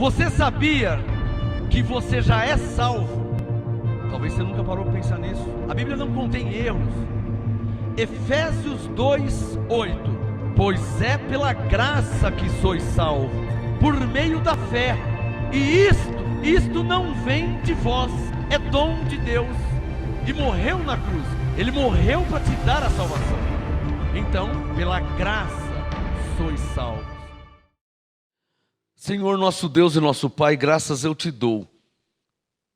Você sabia que você já é salvo? Talvez você nunca parou para pensar nisso. A Bíblia não contém erros. Efésios 2:8. Pois é pela graça que sois salvos, por meio da fé. E isto não vem de vós, é dom de Deus. E morreu na cruz. Ele morreu para te dar a salvação. Então, pela graça sois salvos. Senhor nosso Deus e nosso Pai, graças eu te dou.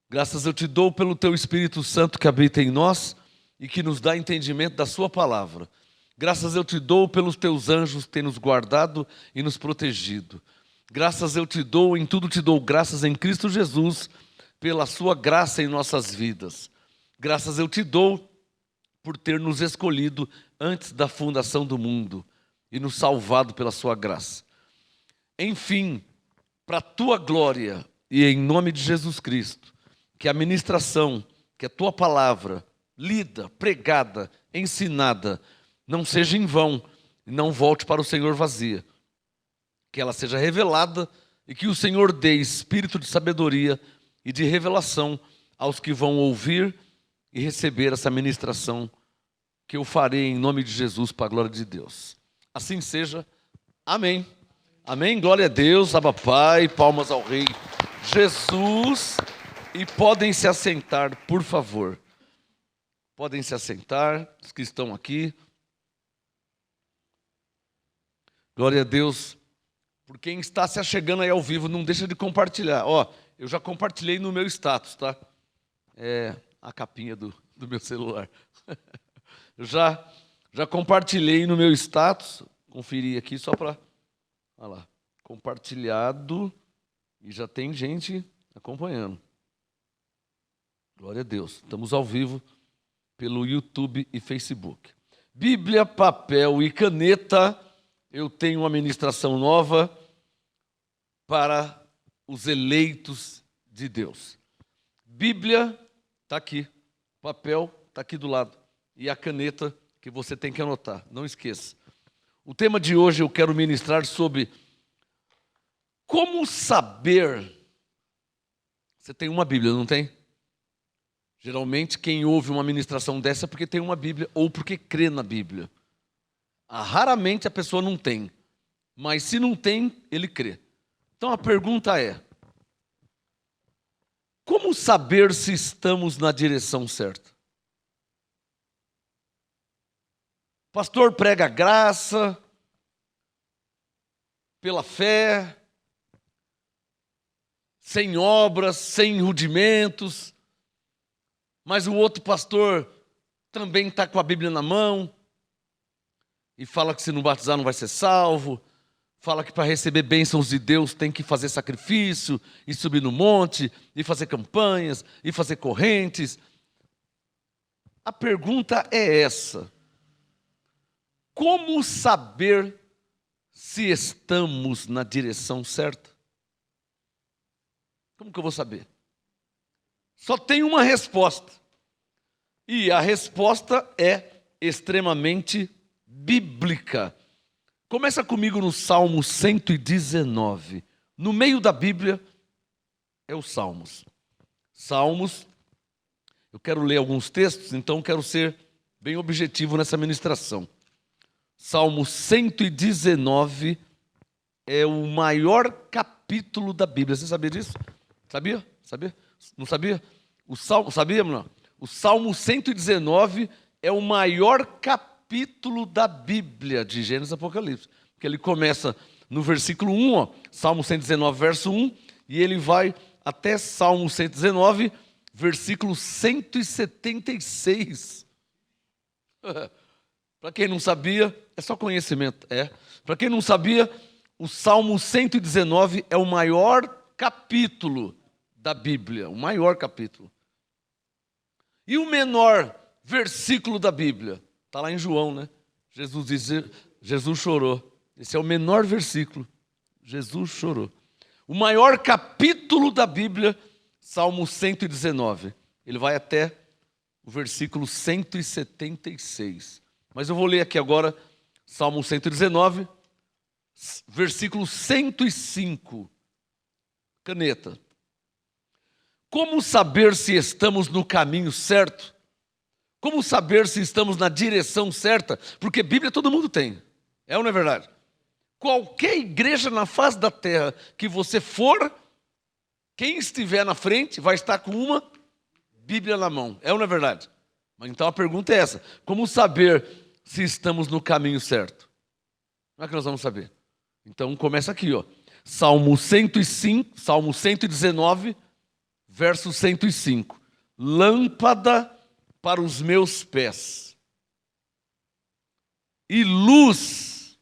Graças eu te dou pelo teu Espírito Santo que habita em nós e que nos dá entendimento da sua palavra. Graças eu te dou pelos teus anjos que têm nos guardado e nos protegido. Graças eu te dou, em tudo te dou graças em Cristo Jesus, pela sua graça em nossas vidas. Graças eu te dou por ter nos escolhido antes da fundação do mundo e nos salvado pela sua graça. Enfim, para a tua glória e em nome de Jesus Cristo, que a ministração, que a tua palavra, lida, pregada, ensinada, não seja em vão e não volte para o Senhor vazia. Que ela seja revelada e que o Senhor dê espírito de sabedoria e de revelação aos que vão ouvir e receber essa ministração que eu farei em nome de Jesus para a glória de Deus. Assim seja. Amém. Amém. Glória a Deus. Abba Pai. Palmas ao Rei Jesus. E podem se assentar, por favor. Podem se assentar, os que estão aqui. Glória a Deus. Por quem está se achegando aí ao vivo, não deixa de compartilhar. Ó, eu já compartilhei no meu status, tá? É a capinha do meu celular. Eu já compartilhei no meu status. Conferi aqui só para... Olha lá. Compartilhado. E já tem gente acompanhando. Glória a Deus. Estamos ao vivo pelo YouTube e Facebook. Bíblia, papel e caneta. Eu tenho uma ministração nova para os eleitos de Deus. Bíblia está aqui. Papel está aqui do lado. E a caneta que você tem que anotar. Não esqueça. O tema de hoje eu quero ministrar sobre como saber. Você tem uma Bíblia, não tem? Geralmente quem ouve uma ministração dessa é porque tem uma Bíblia ou porque crê na Bíblia. Raramente a pessoa não tem. Mas se não tem, ele crê. Então a pergunta é: como saber se estamos na direção certa? Pastor prega graça, pela fé, sem obras, sem rudimentos, mas o outro pastor também está com a Bíblia na mão e fala que se não batizar não vai ser salvo, fala que para receber bênçãos de Deus tem que fazer sacrifício, e subir no monte, e fazer campanhas, e fazer correntes. A pergunta é essa: como saber se estamos na direção certa? Como que eu vou saber? Só tem uma resposta. E a resposta é extremamente bíblica. Começa comigo no Salmo 119. No meio da Bíblia é os Salmos. Salmos, eu quero ler alguns textos, então quero ser bem objetivo nessa ministração. Salmo 119 é o maior capítulo da Bíblia. Você sabia disso? Sabia? Sabia? Não sabia? Sabia, não? O Salmo 119 é o maior capítulo da Bíblia, de Gênesis e Apocalipse. Porque ele começa no versículo 1, ó, Salmo 119, verso 1, e ele vai até Salmo 119, versículo 176. Para quem não sabia, é só conhecimento. Para quem não sabia, o Salmo 119 é o maior capítulo da Bíblia, o maior capítulo. E o menor versículo da Bíblia? Está lá em João, né? Jesus diz, Jesus chorou. Esse é o menor versículo. Jesus chorou. O maior capítulo da Bíblia, Salmo 119. Ele vai até o versículo 176. Mas eu vou ler aqui agora, Salmo 119, versículo 105. caneta. Como saber se estamos no caminho certo? Como saber se estamos na direção certa? Porque Bíblia todo mundo tem. É ou não é verdade? Qualquer igreja na face da terra que você for, quem estiver na frente vai estar com uma Bíblia na mão. É ou não é verdade? Mas então a pergunta é essa: como saber se estamos no caminho certo? Como é que nós vamos saber? Então começa aqui, ó. Salmo 105, Salmo 119, verso 105. Lâmpada para os meus pés e luz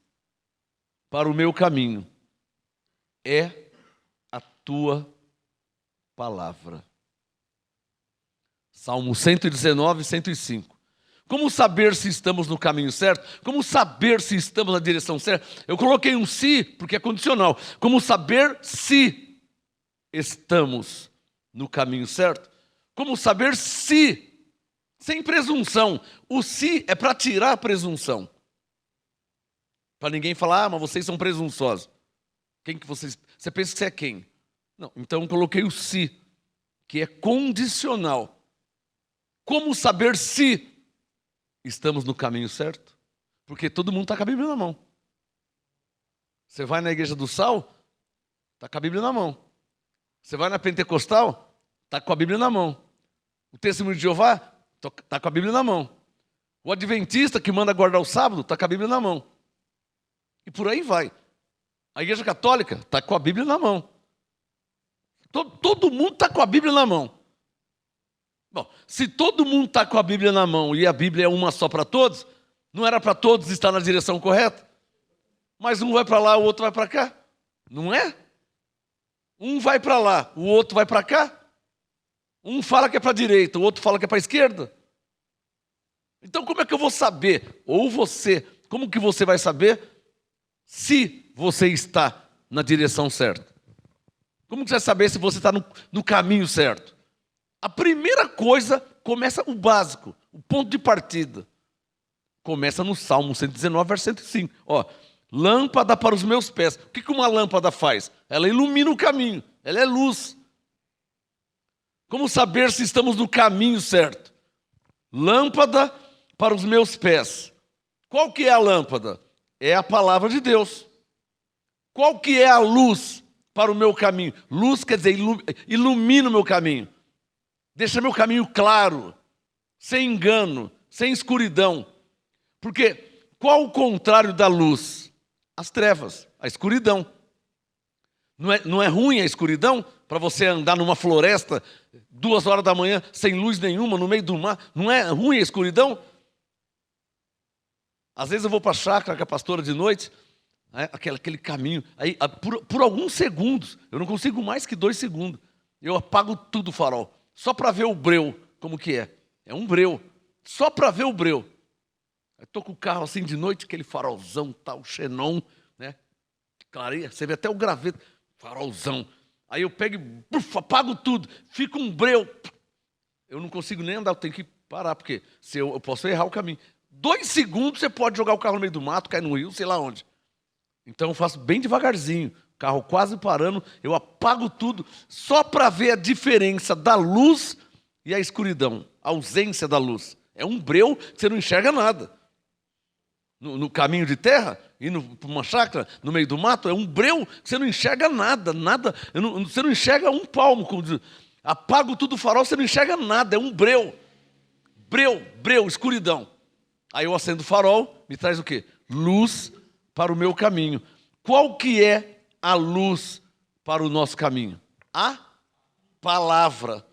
para o meu caminho é a tua palavra. Salmo 119, 105. Como saber se estamos no caminho certo? Como saber se estamos na direção certa? Eu coloquei um se, porque é condicional. Como saber se estamos no caminho certo? Como saber se, sem presunção. O se é para tirar a presunção. Para ninguém falar, mas vocês são presunçosos. Quem que vocês... Você pensa que você é quem? Não, então eu coloquei o se, que é condicional. Como saber se estamos no caminho certo? Porque todo mundo está com a Bíblia na mão. Você vai na Igreja do Sal, está com a Bíblia na mão. Você vai na Pentecostal, está com a Bíblia na mão. O Testemunho de Jeová, está com a Bíblia na mão. O Adventista que manda guardar o sábado, está com a Bíblia na mão. E por aí vai. A Igreja Católica está com a Bíblia na mão. Todo mundo está com a Bíblia na mão. Bom, se todo mundo está com a Bíblia na mão e a Bíblia é uma só para todos, não era para todos estar na direção correta? Mas um vai para lá, o outro vai para cá. Não é? Um vai para lá, o outro vai para cá. Um fala que é para a direita, o outro fala que é para a esquerda. Então como é que eu vou saber? Ou você, como que você vai saber se você está na direção certa? Como que você vai saber se você está no caminho certo? A primeira coisa, começa o básico, o ponto de partida. Começa no Salmo 119, verso 105. Ó, lâmpada para os meus pés. O que uma lâmpada faz? Ela ilumina o caminho, ela é luz. Como saber se estamos no caminho certo? Lâmpada para os meus pés. Qual que é a lâmpada? É a palavra de Deus. Qual que é a luz para o meu caminho? Luz quer dizer ilumina o meu caminho. Deixa meu caminho claro, sem engano, sem escuridão. Porque qual o contrário da luz? As trevas, a escuridão. Não é ruim a escuridão? Para você andar numa floresta, 2 horas da manhã, sem luz nenhuma, no meio do mar. Não é ruim a escuridão? Às vezes eu vou para a chácara com a pastora de noite, aquele caminho, aí por alguns segundos, eu não consigo mais que 2 segundos, eu apago tudo o farol. Só para ver o breu, como que é. É um breu. Só para ver o breu. Estou com o carro assim de noite, aquele farolzão, tal, xenon, né? Clareia, você vê até o graveto, farolzão. Aí eu pego e apago tudo, fica um breu. Eu não consigo nem andar, eu tenho que parar, porque se eu posso errar o caminho. 2 segundos você pode jogar o carro no meio do mato, cair no rio, sei lá onde. Então eu faço bem devagarzinho. Carro quase parando, eu apago tudo só para ver a diferença da luz e a escuridão, a ausência da luz. É um breu que você não enxerga nada. No caminho de terra, indo para uma chácara, no meio do mato, é um breu que você não enxerga nada. Você não enxerga um palmo. Apago tudo o farol, você não enxerga nada, é um breu. Breu, escuridão. Aí eu acendo o farol, me traz o quê? Luz para o meu caminho. Qual que é a luz para o nosso caminho? A palavra.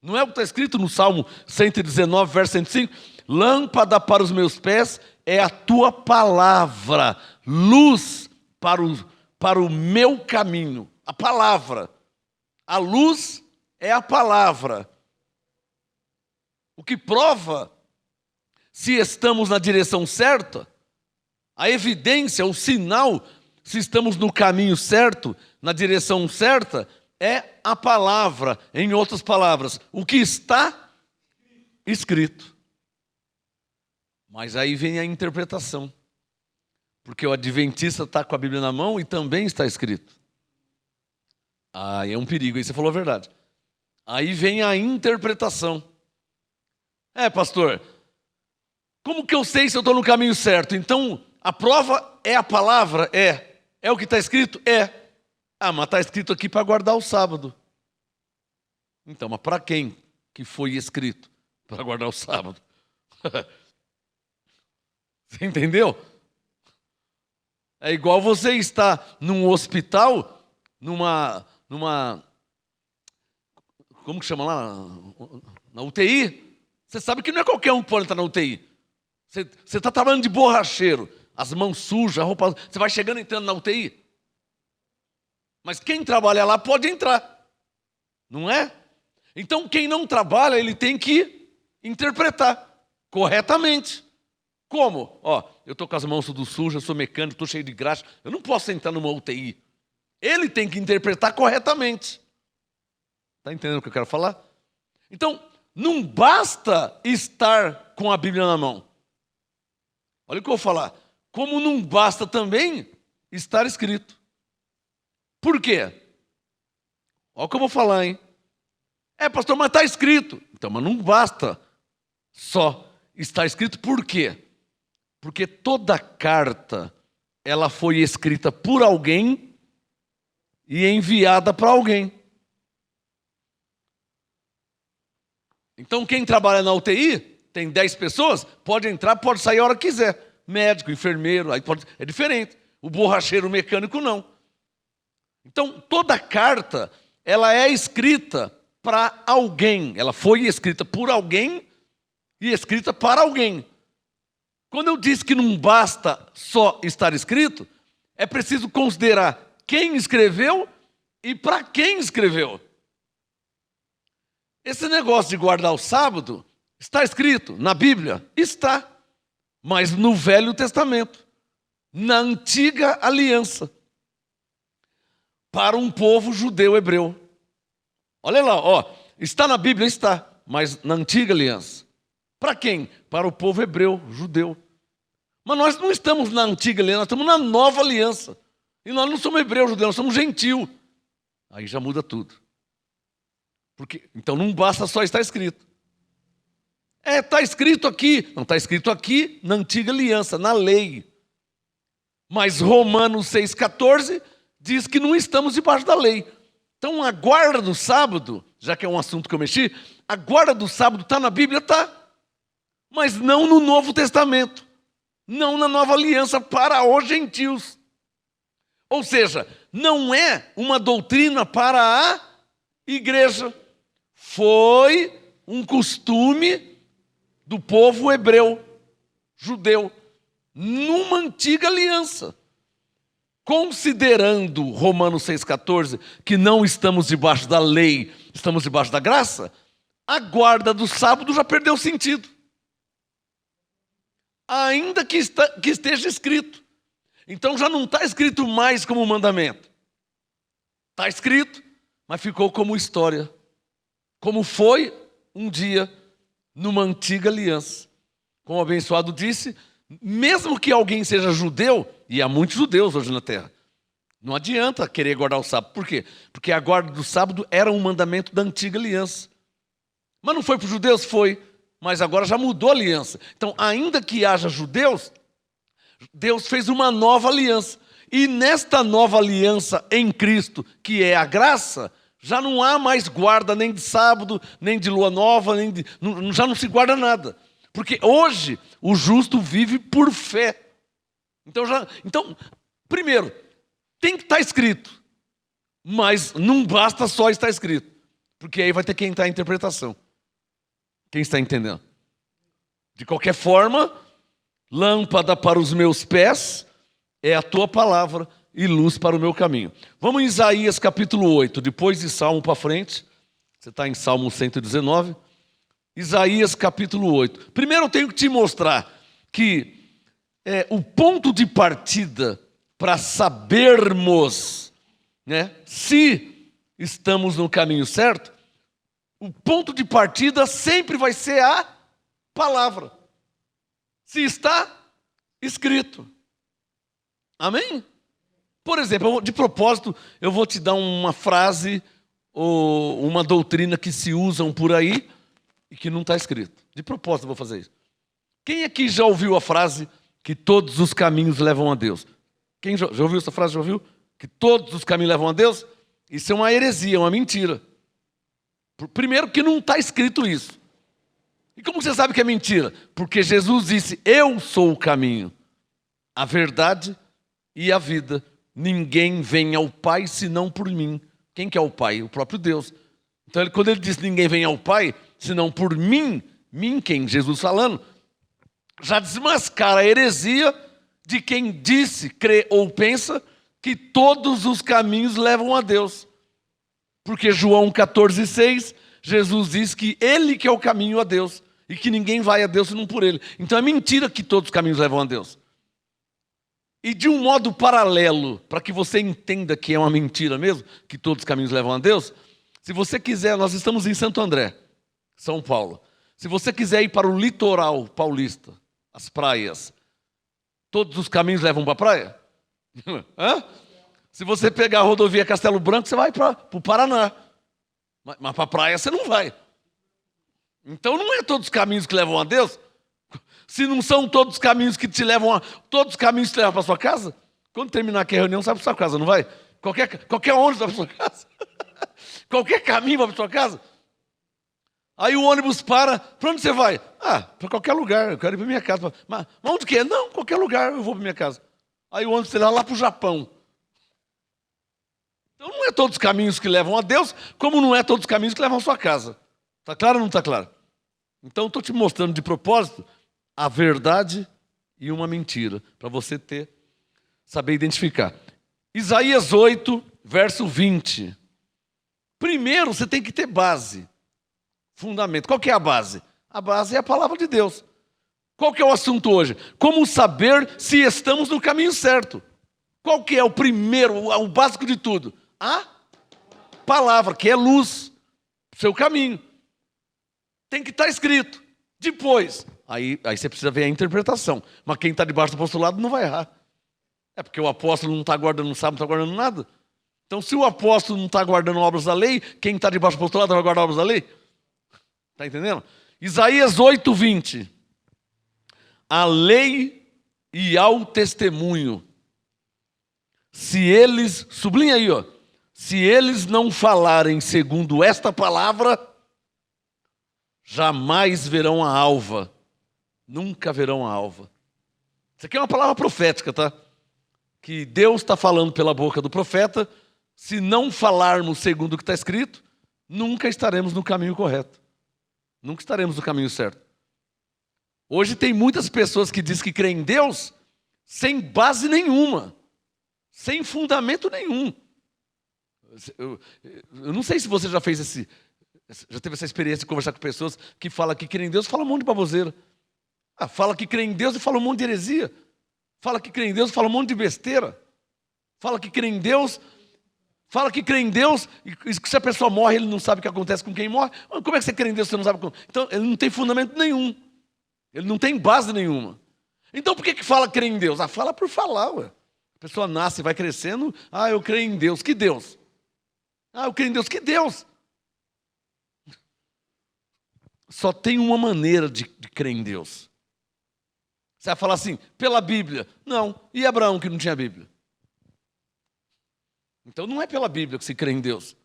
Não é o que está escrito no Salmo 119, verso 105? Lâmpada para os meus pés é a tua palavra, luz para o meu caminho. A palavra. A luz é a palavra. O que prova se estamos na direção certa, a evidência, o sinal, se estamos no caminho certo, na direção certa, é a palavra. Em outras palavras, o que está escrito. Mas aí vem a interpretação. Porque o adventista está com a Bíblia na mão e também está escrito. Aí é um perigo, aí você falou a verdade. Aí vem a interpretação. Pastor, como que eu sei se eu estou no caminho certo? Então, a prova é a palavra? É. É o que está escrito? É. Mas está escrito aqui para guardar o sábado. Então, mas para quem que foi escrito para guardar o sábado? Você entendeu? É igual você estar num hospital, numa como que chama lá? Na UTI. Você sabe que não é qualquer um que pode entrar na UTI. Você está trabalhando de borracheiro, as mãos sujas, a roupa... Você vai chegando e entrando na UTI. Mas quem trabalha lá pode entrar. Não é? Então quem não trabalha, ele tem que interpretar corretamente. Como? Eu estou com as mãos tudo sujas, sou mecânico, estou cheio de graxa. Eu não posso entrar numa UTI. Ele tem que interpretar corretamente. Está entendendo o que eu quero falar? Então, não basta estar com a Bíblia na mão. Olha o que eu vou falar. Como não basta também estar escrito. Por quê? Olha o que eu vou falar, hein? Pastor, mas está escrito. Então, mas não basta só estar escrito. Por quê? Porque toda carta, ela foi escrita por alguém e enviada para alguém. Então, quem trabalha na UTI, tem 10 pessoas, pode entrar, pode sair a hora que quiser. Médico, enfermeiro, aí pode, é diferente. O borracheiro, o mecânico, não. Então, toda carta, ela é escrita para alguém. Ela foi escrita por alguém e escrita para alguém. Quando eu disse que não basta só estar escrito, é preciso considerar quem escreveu e para quem escreveu. Esse negócio de guardar o sábado está escrito na Bíblia? Está. Mas no Velho Testamento, na Antiga Aliança, para um povo judeu hebreu. Olha lá, está na Bíblia? Está, mas na Antiga Aliança. Para quem? Para o povo hebreu, judeu. Mas nós não estamos na Antiga Aliança, nós estamos na Nova Aliança. E nós não somos hebreus, judeus, nós somos gentil. Aí já muda tudo. Então não basta só estar escrito. Está escrito aqui. Não está escrito aqui na Antiga Aliança, na lei. Mas Romanos 6,14 diz que não estamos debaixo da lei. Então a guarda do sábado, já que é um assunto que eu mexi, a guarda do sábado está na Bíblia? Está. Mas não no Novo Testamento. Não na Nova Aliança para os gentios. Ou seja, não é uma doutrina para a igreja. Foi um costume do povo hebreu, judeu, numa antiga aliança. Considerando Romanos 6,14, que não estamos debaixo da lei, estamos debaixo da graça, a guarda do sábado já perdeu sentido. Ainda que esteja escrito. Então já não está escrito mais como mandamento. Está escrito, mas ficou como história. Como foi um dia numa antiga aliança. Como o abençoado disse, mesmo que alguém seja judeu, e há muitos judeus hoje na terra, não adianta querer guardar o sábado. Por quê? Porque a guarda do sábado era um mandamento da antiga aliança. Mas não foi para os judeus? Foi. Mas agora já mudou a aliança. Então, ainda que haja judeus, Deus fez uma nova aliança. E nesta nova aliança em Cristo, que é a graça, já não há mais guarda nem de sábado, nem de lua nova, já não se guarda nada. Porque hoje o justo vive por fé. Então, primeiro, tem que estar escrito. Mas não basta só estar escrito. Porque aí vai ter que entrar a interpretação. Quem está entendendo? De qualquer forma, lâmpada para os meus pés é a tua palavra e luz para o meu caminho. Vamos em Isaías capítulo 8, depois de Salmo para frente. Você está em Salmo 119. Isaías capítulo 8. Primeiro eu tenho que te mostrar que o ponto de partida para sabermos, se estamos no caminho certo, o ponto de partida sempre vai ser a palavra. Se está escrito. Amém? Por exemplo, de propósito, eu vou te dar uma frase ou uma doutrina que se usam por aí e que não está escrito. De propósito eu vou fazer isso. Quem aqui já ouviu a frase que todos os caminhos levam a Deus? Quem já ouviu essa frase? Já ouviu? Que todos os caminhos levam a Deus? Isso é uma heresia, é uma mentira. Primeiro que não está escrito isso. E como você sabe que é mentira? Porque Jesus disse, eu sou o caminho, a verdade e a vida. Ninguém vem ao Pai senão por mim. Quem que é o Pai? O próprio Deus. Então quando ele diz ninguém vem ao Pai senão por mim, mim quem? Jesus falando, já desmascara a heresia de quem disse, crê ou pensa que todos os caminhos levam a Deus. Porque João 14,6, Jesus diz que ele que é o caminho a Deus e que ninguém vai a Deus senão por ele. Então é mentira que todos os caminhos levam a Deus. E de um modo paralelo, para que você entenda que é uma mentira mesmo, que todos os caminhos levam a Deus, se você quiser, nós estamos em Santo André, São Paulo. Se você quiser ir para o litoral paulista, as praias, todos os caminhos levam para a praia? Hã? Se você pegar a rodovia Castelo Branco, você vai para o Paraná. Mas para a praia você não vai. Então não é todos os caminhos que levam a Deus. Se não são todos os caminhos que te levam a... Todos os caminhos que te levam para a sua casa. Quando terminar aqui a reunião, você vai para a sua casa, não vai? Qualquer ônibus vai para a sua casa. Qualquer caminho vai para a sua casa. Aí o ônibus para onde você vai? Para qualquer lugar, eu quero ir para minha casa. Mas onde que é? Não, qualquer lugar eu vou para minha casa. Aí o ônibus lá para o Japão. Então não é todos os caminhos que levam a Deus, como não é todos os caminhos que levam à sua casa. Está claro ou não está claro? Então estou te mostrando de propósito a verdade e uma mentira, para você saber identificar. Isaías 8, verso 20. Primeiro você tem que ter base, fundamento. Qual que é a base? A base é a palavra de Deus. Qual que é o assunto hoje? Como saber se estamos no caminho certo? Qual que é o primeiro, o básico de tudo? A palavra, que é luz, seu caminho. Tem que estar escrito. Depois, aí você precisa ver a interpretação. Mas quem está debaixo do apostolado não vai errar. É porque o apóstolo não está guardando, não sabe, não está guardando nada. Então, se o apóstolo não está guardando obras da lei, quem está debaixo do apostolado vai guardar obras da lei? Está entendendo? Isaías 8, 20. A lei e ao testemunho. Se eles, sublinha aí, se eles não falarem segundo esta palavra, jamais verão a alva. Nunca verão a alva. Isso aqui é uma palavra profética, tá? Que Deus está falando pela boca do profeta. Se não falarmos segundo o que está escrito, nunca estaremos no caminho correto. Nunca estaremos no caminho certo. Hoje tem muitas pessoas que dizem que creem em Deus sem base nenhuma. Sem fundamento nenhum. Eu não sei se você já fez já teve essa experiência de conversar com pessoas que falam que creem em Deus e falam um monte de baboseira. Fala que crê em Deus e fala um monte de heresia. Fala que crê em Deus e fala um monte de besteira. Fala que crê em Deus e se a pessoa morre, ele não sabe o que acontece com quem morre. Como é que você crê em Deus se você não sabe como? Então, ele não tem fundamento nenhum. Ele não tem base nenhuma. Então, por que fala que crê em Deus? Fala por falar, ué. A pessoa nasce, vai crescendo. Eu creio em Deus. Que Deus? Eu creio em Deus. Que Deus? Só tem uma maneira de crer em Deus. Você vai falar assim, pela Bíblia. Não. E Abraão que não tinha Bíblia? Então não é pela Bíblia que se crê em Deus.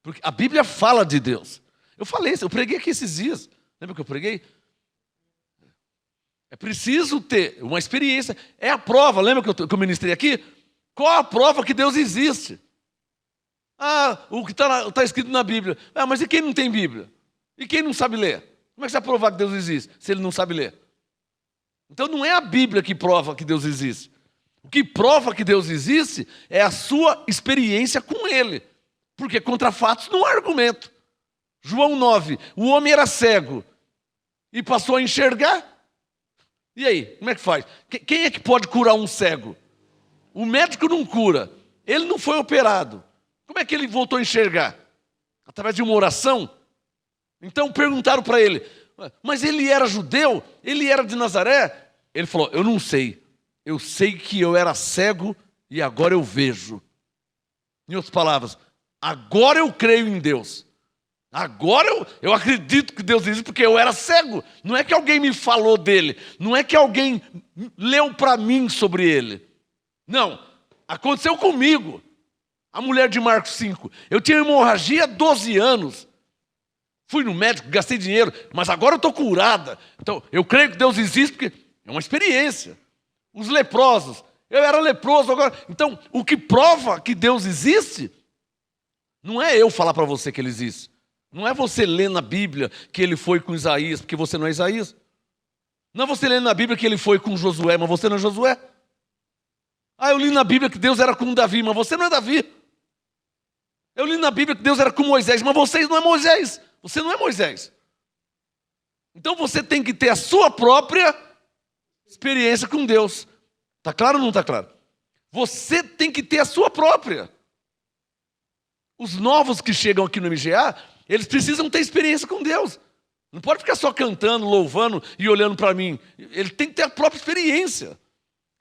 Porque a Bíblia fala de Deus. Eu falei isso, eu preguei aqui esses dias. Lembra que eu preguei? É preciso ter uma experiência. É a prova, lembra que eu ministrei aqui? Qual a prova que Deus existe? O que está escrito na Bíblia. Mas e quem não tem Bíblia? E quem não sabe ler? Como é que você vai provar que Deus existe, se ele não sabe ler? Então não é a Bíblia que prova que Deus existe. O que prova que Deus existe é a sua experiência com Ele. Porque contra fatos não há argumento. João 9, o homem era cego e passou a enxergar. E aí, como é que faz? Quem é que pode curar um cego? O médico não cura. Ele não foi operado. Como é que ele voltou a enxergar? Através de uma oração? Então perguntaram para ele, mas ele era judeu? Ele era de Nazaré? Ele falou, eu não sei. Eu sei que eu era cego e agora eu vejo. Em outras palavras, agora eu creio em Deus. Agora eu acredito que Deus existe porque eu era cego. Não é que alguém me falou dele. Não é que alguém leu para mim sobre ele. Não, aconteceu comigo. A mulher de Marcos 5. Eu tinha hemorragia há 12 anos. Fui no médico, gastei dinheiro, mas agora eu estou curada. Então, eu creio que Deus existe porque é uma experiência. Os leprosos. Eu era leproso agora. Então, o que prova que Deus existe não é eu falar para você que ele existe. Não é você ler na Bíblia que ele foi com Isaías, porque você não é Isaías. Não é você ler na Bíblia que ele foi com Josué, mas você não é Josué. Ah, eu li na Bíblia que Deus era com Davi, mas você não é Davi. Eu li na Bíblia que Deus era com Moisés, mas você não é Moisés. Você não é Moisés. Então você tem que ter a sua própria experiência com Deus. Está claro ou não está claro? Você tem que ter a sua própria. Os novos que chegam aqui no MGA, eles precisam ter experiência com Deus. Não pode ficar só cantando, louvando e olhando para mim. Ele tem que ter a própria experiência.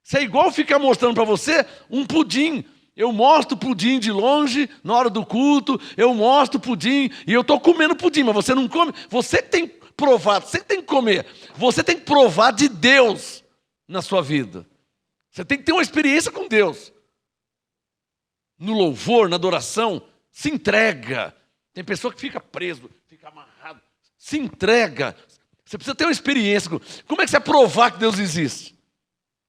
Isso é igual ficar mostrando para você um pudim. Eu mostro pudim de longe, na hora do culto, eu mostro pudim e eu estou comendo pudim, mas você não come. Você que tem provado, você que tem que comer. Você tem que provar de Deus na sua vida. Você tem que ter uma experiência com Deus. No louvor, na adoração, se entrega. Tem pessoa que fica preso, fica amarrado. Se entrega. Você precisa ter uma experiência. Como é que você vai provar que Deus existe?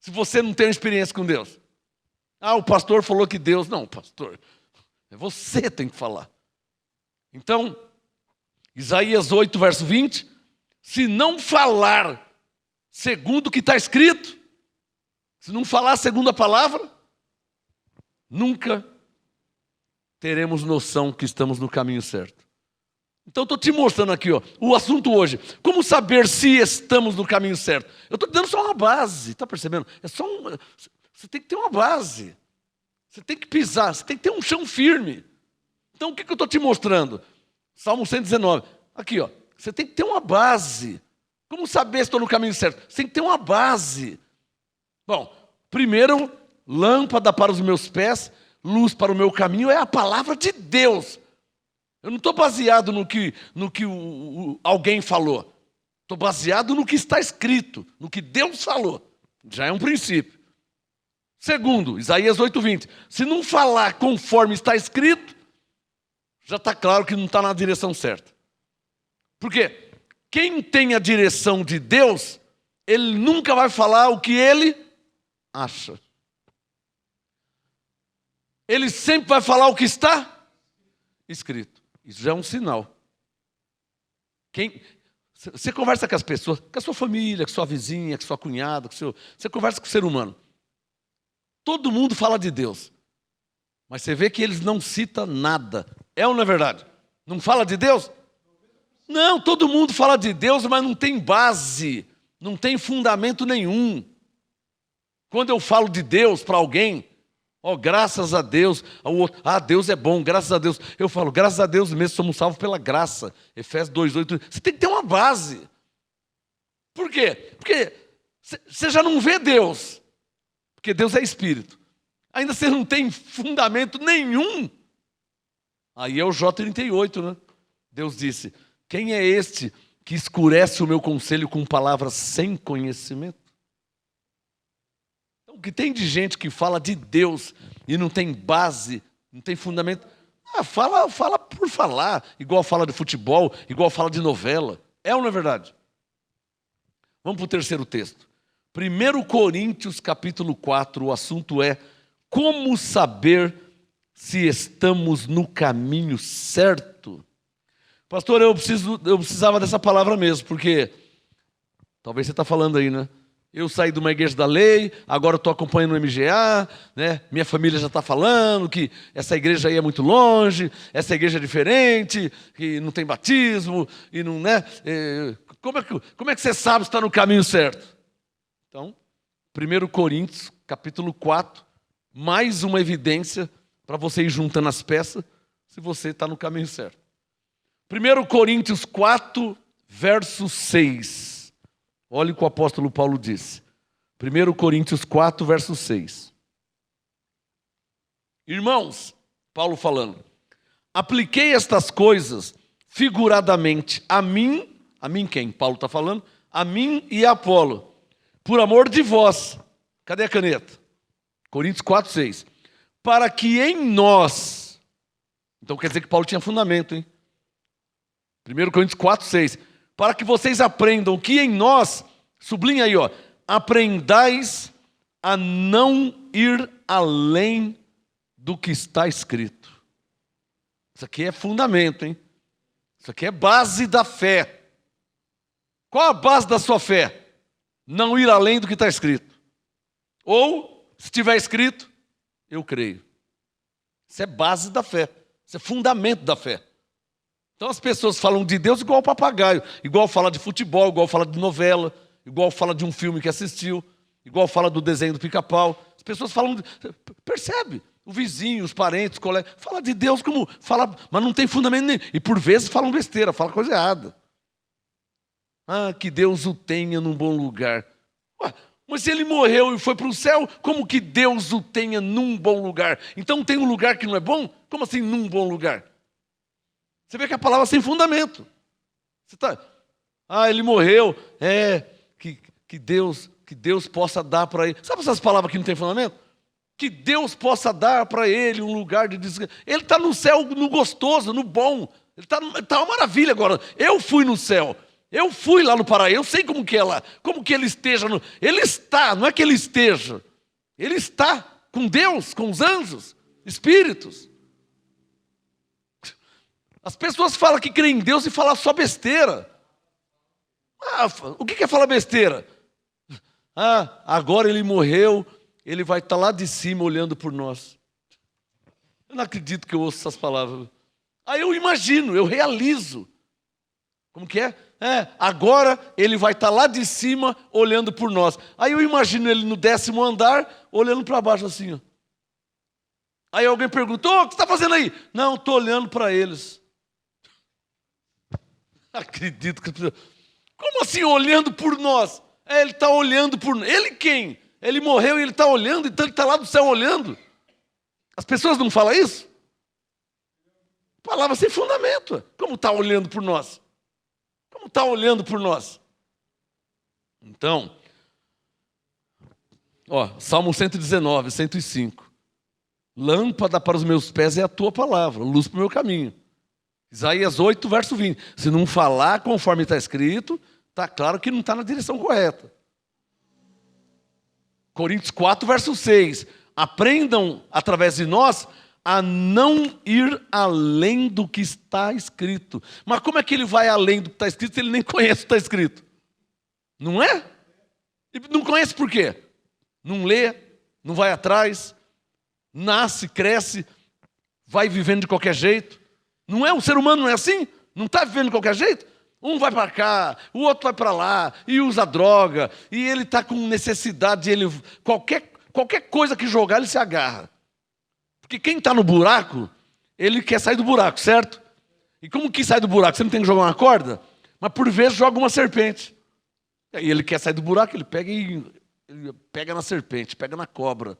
Se você não tem uma experiência com Deus. Ah, o pastor falou que Deus... Não, pastor, você tem que falar. Então, Isaías 8, verso 20. Se não falar segundo o que está escrito, se não falar segundo a palavra, nunca teremos noção que estamos no caminho certo. Então, estou te mostrando aqui, ó, o assunto hoje. Como saber se estamos no caminho certo? Eu estou te dando só uma base, está percebendo? Você tem que ter uma base. Você tem que pisar, você tem que ter um chão firme. Então, o que eu estou te mostrando? Salmo 119. Aqui, ó. Você tem que ter uma base. Como saber se estou no caminho certo? Você tem que ter uma base. Bom, primeiro, lâmpada para os meus pés, luz para o meu caminho, é a palavra de Deus. Eu não estou baseado no que alguém falou. Estou baseado no que está escrito, no que Deus falou. Já é um princípio. Segundo, Isaías 8:20. Se não falar conforme está escrito, já está claro que não está na direção certa. Por quê? Quem tem a direção de Deus, ele nunca vai falar o que ele acha. Ele sempre vai falar o que está escrito. Isso já é um sinal. Você conversa com as pessoas, com a sua família, com a sua vizinha, com a sua cunhada, você conversa com o ser humano. Todo mundo fala de Deus. Mas você vê que eles não citam nada. É ou não é verdade? Não fala de Deus? Não, todo mundo fala de Deus, mas não tem base. Não tem fundamento nenhum. Quando eu falo de Deus para alguém, graças a Deus, ao outro, Deus é bom, graças a Deus. Eu falo, graças a Deus mesmo, somos salvos pela graça. Efésios 2:8. Você tem que ter uma base. Por quê? Porque você já não vê Deus. Porque Deus é Espírito. Ainda você não tem fundamento nenhum. Aí é o J38, né? Deus disse, quem é este que escurece o meu conselho com palavras sem conhecimento? Então, o que tem de gente que fala de Deus e não tem base, não tem fundamento? Fala por falar. Igual fala de futebol, igual fala de novela. É ou não é verdade? Vamos para o terceiro texto. 1 Coríntios capítulo 4, o assunto é como saber se estamos no caminho certo. Pastor, eu precisava dessa palavra mesmo, porque talvez você está falando aí, né? Eu saí de uma igreja da lei, agora estou acompanhando o MGA, né? Minha família já está falando que essa igreja aí é muito longe, essa igreja é diferente, que não tem batismo, e não, né? Como é que você sabe se está no caminho certo? Então, 1 Coríntios, capítulo 4, mais uma evidência para você ir juntando as peças, se você está no caminho certo. 1 Coríntios 4, verso 6. Olha o que o apóstolo Paulo disse. 1 Coríntios 4, verso 6. Irmãos, Paulo falando, apliquei estas coisas figuradamente a mim quem? Paulo está falando, a mim e a Apolo, por amor de vós. Cadê a caneta? Coríntios 4, 6. Para que em nós, então quer dizer que Paulo tinha fundamento, hein? 1 Coríntios 4, 6. Para que vocês aprendam que em nós, sublinha aí, ó, aprendais a não ir além do que está escrito. Isso aqui é fundamento, hein? Isso aqui é base da fé. Qual a base da sua fé? Não ir além do que está escrito. Ou, se estiver escrito, eu creio. Isso é base da fé. Isso é fundamento da fé. Então as pessoas falam de Deus igual papagaio. Igual fala de futebol, igual fala de novela, igual fala de um filme que assistiu, igual fala do desenho do Pica-Pau. As pessoas falam, percebe? O vizinho, os parentes, os colegas, fala de Deus como fala, mas não tem fundamento nenhum. E por vezes falam besteira, falam coisa errada. Ah, que Deus o tenha num bom lugar. Ué, mas se ele morreu e foi para o céu, como que Deus o tenha num bom lugar? Então tem um lugar que não é bom? Como assim num bom lugar? Você vê que a palavra é sem fundamento. Você tá, ele morreu, que Deus possa dar para ele. Sabe essas palavras que não tem fundamento? Que Deus possa dar para ele um lugar de descanso. Ele está no céu, no gostoso, no bom. Ele está uma maravilha agora. Eu fui no céu. Eu fui lá no paraíso. Eu sei como que é lá. Como que ele esteja. Ele está, não é que ele esteja. Ele está com Deus, com os anjos, espíritos. As pessoas falam que creem em Deus e falam só besteira. O que é falar besteira? Agora ele morreu. Ele vai estar lá de cima olhando por nós. Eu não acredito que eu ouço essas palavras. Aí eu imagino, eu realizo. Como que é? Agora ele vai estar lá de cima olhando por nós. Aí eu imagino ele no 10º andar, olhando para baixo assim. Ó. Aí alguém perguntou, o que você está fazendo aí? Não, estou olhando para eles. Acredito que... Como assim olhando por nós? Ele está olhando por nós. Ele quem? Ele morreu e ele está olhando, então ele está lá do céu olhando. As pessoas não falam isso? Palavra sem fundamento. Como está olhando por nós? Como está olhando por nós? Então, Salmo 119, 105. Lâmpada para os meus pés é a tua palavra, luz para o meu caminho. Isaías 8, verso 20. Se não falar conforme está escrito, está claro que não está na direção correta. Coríntios 4, verso 6. Aprendam, através de nós, a não ir além do que está escrito. Mas como é que ele vai além do que está escrito se ele nem conhece o que está escrito? Não é? Ele não conhece por quê? Não lê, não vai atrás, nasce, cresce, vai vivendo de qualquer jeito. Não é? O ser humano não é assim? Não está vivendo de qualquer jeito? Um vai para cá, o outro vai para lá, e usa droga, e ele está com necessidade, qualquer coisa que jogar, ele se agarra. Porque quem está no buraco, ele quer sair do buraco, certo? E como que sai do buraco? Você não tem que jogar uma corda? Mas por vezes joga uma serpente. E ele quer sair do buraco, ele pega na serpente, pega na cobra. O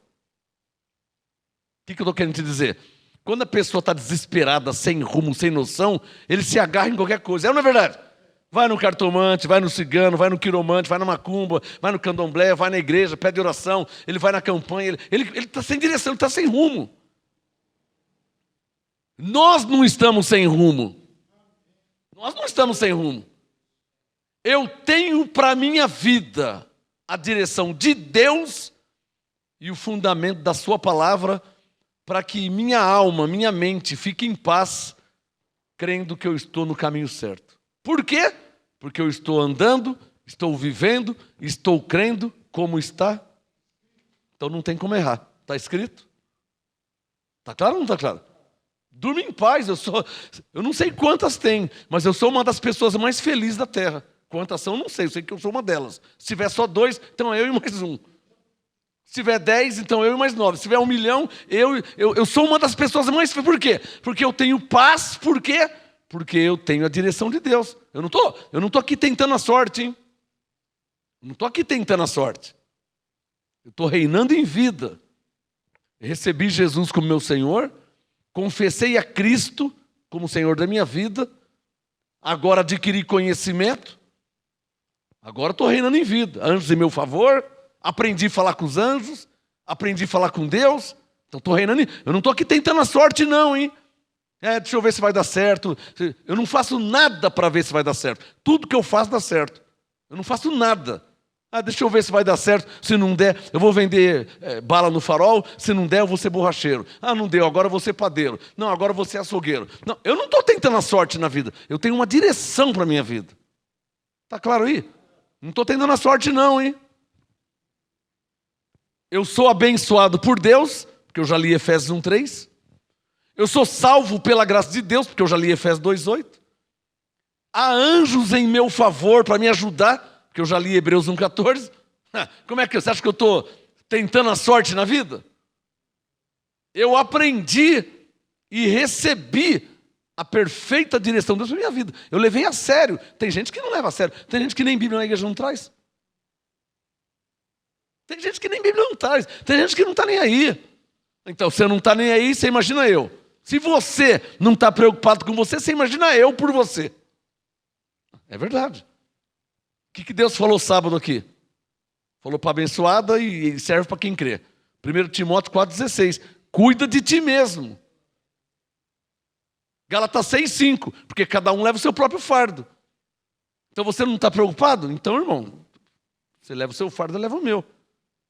que eu estou querendo te dizer? Quando a pessoa está desesperada, sem rumo, sem noção, ele se agarra em qualquer coisa. É ou não é verdade? Vai no cartomante, vai no cigano, vai no quiromante, vai na macumba, vai no candomblé, vai na igreja, pede oração, ele vai na campanha, ele está sem direção, ele está sem rumo. Nós não estamos sem rumo. Nós não estamos sem rumo. Eu tenho para a minha vida a direção de Deus e o fundamento da sua palavra para que minha alma, minha mente fique em paz, crendo que eu estou no caminho certo. Por quê? Porque eu estou andando, estou vivendo, estou crendo como está. Então não tem como errar. Está escrito? Está claro ou não está claro? Durma em paz. Eu não sei quantas tem, mas eu sou uma das pessoas mais felizes da terra. Quantas são, não sei. Eu sei que eu sou uma delas. Se tiver só 2, então é eu e mais um. Se tiver 10, então eu e mais 9. Se tiver 1 milhão, eu sou uma das pessoas mais felizes. Por quê? Porque eu tenho paz. Por quê? Porque eu tenho a direção de Deus. Eu não tô aqui tentando a sorte, hein? Não estou aqui tentando a sorte. Eu estou reinando em vida. recebi Jesus como meu Senhor, confessei a Cristo como Senhor da minha vida, agora adquiri conhecimento, agora estou reinando em vida. Anjos em meu favor, aprendi a falar com os anjos, aprendi a falar com Deus, então estou reinando. Eu não estou aqui tentando a sorte não, hein? Deixa eu ver se vai dar certo. Eu não faço nada para ver se vai dar certo. Tudo que eu faço dá certo. Eu não faço nada. Deixa eu ver se vai dar certo. Se não der, eu vou vender bala no farol. Se não der, eu vou ser borracheiro. Não deu, agora eu vou ser padeiro. Não, agora eu vou ser açougueiro. Não, eu não estou tentando a sorte na vida. Eu tenho uma direção para a minha vida. Está claro aí? Não estou tentando a sorte não, hein? Eu sou abençoado por Deus, porque eu já li Efésios 1:3. Eu sou salvo pela graça de Deus, porque eu já li Efésios 2:8. Há anjos em meu favor para me ajudar, porque eu já li Hebreus 1:14. Como é que você acha que eu estou tentando a sorte na vida? Eu aprendi e recebi a perfeita direção de Deus para minha vida. Eu levei a sério. Tem gente que não leva a sério. Tem gente que nem Bíblia na igreja não traz. Tem gente que nem Bíblia não traz. Tem gente que não está nem aí. Então, você não está nem aí, você imagina eu. Se você não está preocupado com você, você imagina eu por você. É verdade. O que Deus falou sábado aqui? Falou para abençoada e serve para quem crê. 1 Timóteo 4,16. Cuida de ti mesmo. Gálatas 6,5. Porque cada um leva o seu próprio fardo. Então você não está preocupado? Então, irmão, você leva o seu fardo, eu levo o meu.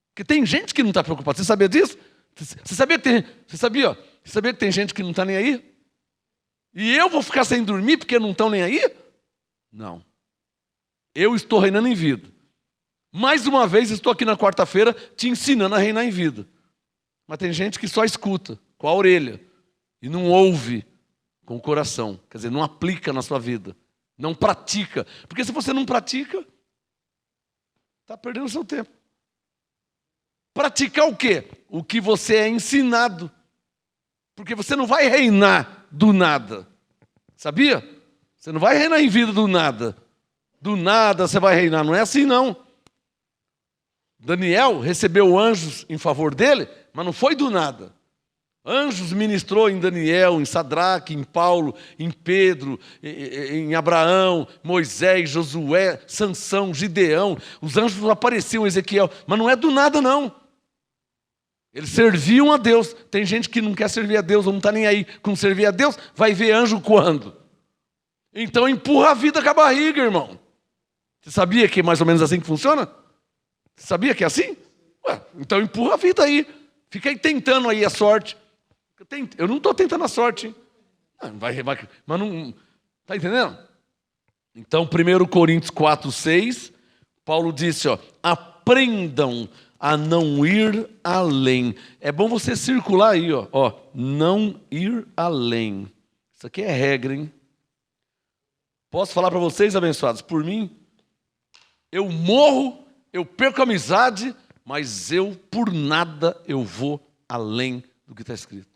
Porque tem gente que não está preocupada. Você sabia disso? Você sabia que tem gente que não está nem aí? E eu vou ficar sem dormir porque não estão nem aí? Não. Eu estou reinando em vida. Mais uma vez estou aqui na quarta-feira te ensinando a reinar em vida. Mas tem gente que só escuta com a orelha e não ouve com o coração. Quer dizer, não aplica na sua vida. Não pratica. Porque se você não pratica, está perdendo o seu tempo. Praticar o quê? O que você é ensinado. Porque você não vai reinar do nada. Sabia? Você não vai reinar em vida do nada. Do nada você vai reinar. Não é assim, não. Daniel recebeu anjos em favor dele, mas não foi do nada. Anjos ministrou em Daniel, em Sadraque, em Paulo, em Pedro, em Abraão, Moisés, Josué, Sansão, Gideão. Os anjos apareciam em Ezequiel, mas não é do nada, não. Eles serviam a Deus. Tem gente que não quer servir a Deus, ou não está nem aí com servir a Deus, vai ver anjo quando? Então empurra a vida com a barriga, irmão. Você sabia que é mais ou menos assim que funciona? Você sabia que é assim? Então empurra a vida aí. Fica aí tentando aí a sorte. Eu não estou tentando a sorte. Hein? Mas não... Está entendendo? Então, 1 Coríntios 4,6, Paulo disse, aprendam a não ir além. É bom você circular aí, não ir além. Isso aqui é regra, hein? Posso falar para vocês, abençoados? Por mim, eu morro, eu perco a amizade, mas por nada, eu vou além do que está escrito.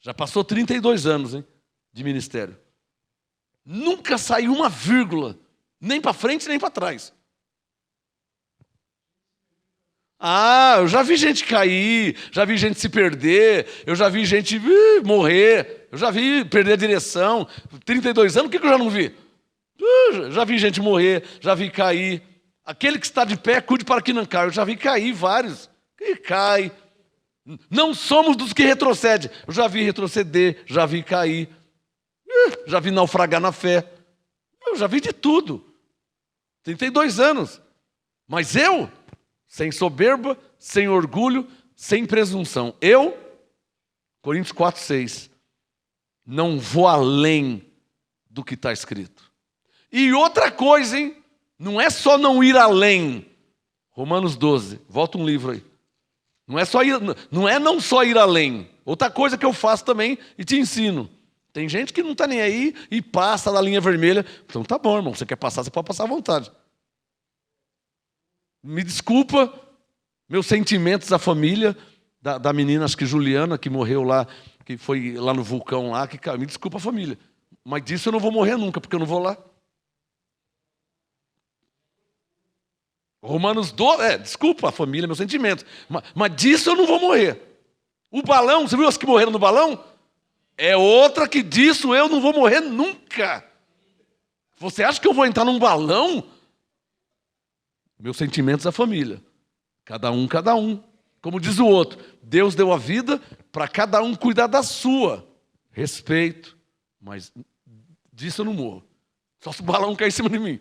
Já passou 32 anos, hein, de ministério. Nunca saiu uma vírgula, nem para frente, nem para trás. Eu já vi gente cair, já vi gente se perder, eu já vi gente morrer, eu já vi perder a direção. 32 anos, o que eu já não vi? Já vi gente morrer, já vi cair. Aquele que está de pé, cuide para que não caia. Eu já vi cair vários. E cai. Não somos dos que retrocedem. Eu já vi retroceder, já vi cair. Já vi naufragar na fé. Eu já vi de tudo. 32 anos. Mas eu, sem soberba, sem orgulho, sem presunção. Coríntios 4,6, não vou além do que está escrito. E outra coisa, hein? Não é só não ir além. Romanos 12, volta um livro aí. Não é não só ir além. Outra coisa que eu faço também e te ensino. Tem gente que não está nem aí e passa da linha vermelha. Então tá bom, irmão, você quer passar, você pode passar à vontade. Me desculpa, meus sentimentos à família da menina, acho que Juliana, que morreu lá, que foi lá no vulcão lá, me desculpa a família. Mas disso eu não vou morrer nunca, porque eu não vou lá. Romanos 12, desculpa, a família, meu sentimento. Mas disso eu não vou morrer. O balão, você viu as que morreram no balão? É outra que disso eu não vou morrer nunca. Você acha que eu vou entrar num balão? Meus sentimentos da família. Cada um, cada um. Como diz o outro, Deus deu a vida para cada um cuidar da sua. Respeito, mas disso eu não morro. Só se o balão cair em cima de mim.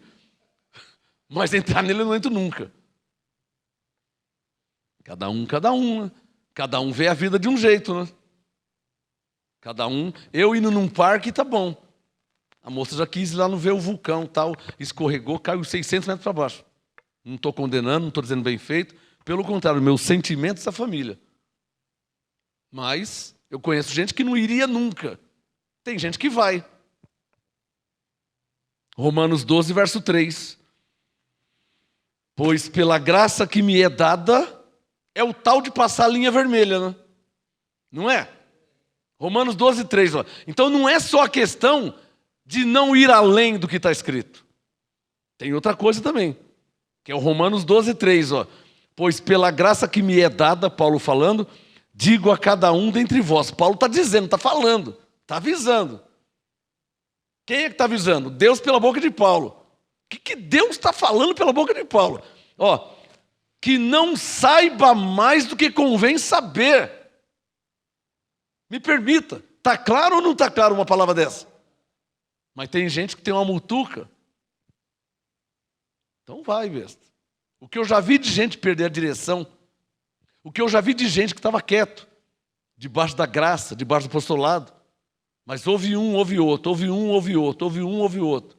Mas entrar nele eu não entro nunca. Cada um, cada um. Né? Cada um vê a vida de um jeito, né? Cada um. Eu indo num parque, tá bom. A moça já quis ir lá no ver o vulcão, tal, escorregou, caiu 600 metros para baixo. Não estou condenando, não estou dizendo bem feito. Pelo contrário, meus sentimentos da família. Mas eu conheço gente que não iria nunca. Tem gente que vai. Romanos 12, verso 3. Pois pela graça que me é dada, é o tal de passar a linha vermelha, né? Não é? Romanos 12, 3. Ó. Então não é só a questão de não ir além do que está escrito. Tem outra coisa também, que é o Romanos 12, 3. Ó. Pois pela graça que me é dada, Paulo falando, digo a cada um dentre vós. Paulo está dizendo, está falando, está avisando. Quem é que está avisando? Deus pela boca de Paulo. O que Deus está falando pela boca de Paulo? Ó, que não saiba mais do que convém saber. Me permita, está claro ou não está claro uma palavra dessa? Mas tem gente que tem uma mutuca. Então vai, besta. O que eu já vi de gente perder a direção, o que eu já vi de gente que estava quieto, debaixo da graça, debaixo do apostolado, mas ouve um, ouve outro, ouve um, ouve outro, ouve um, ouve outro.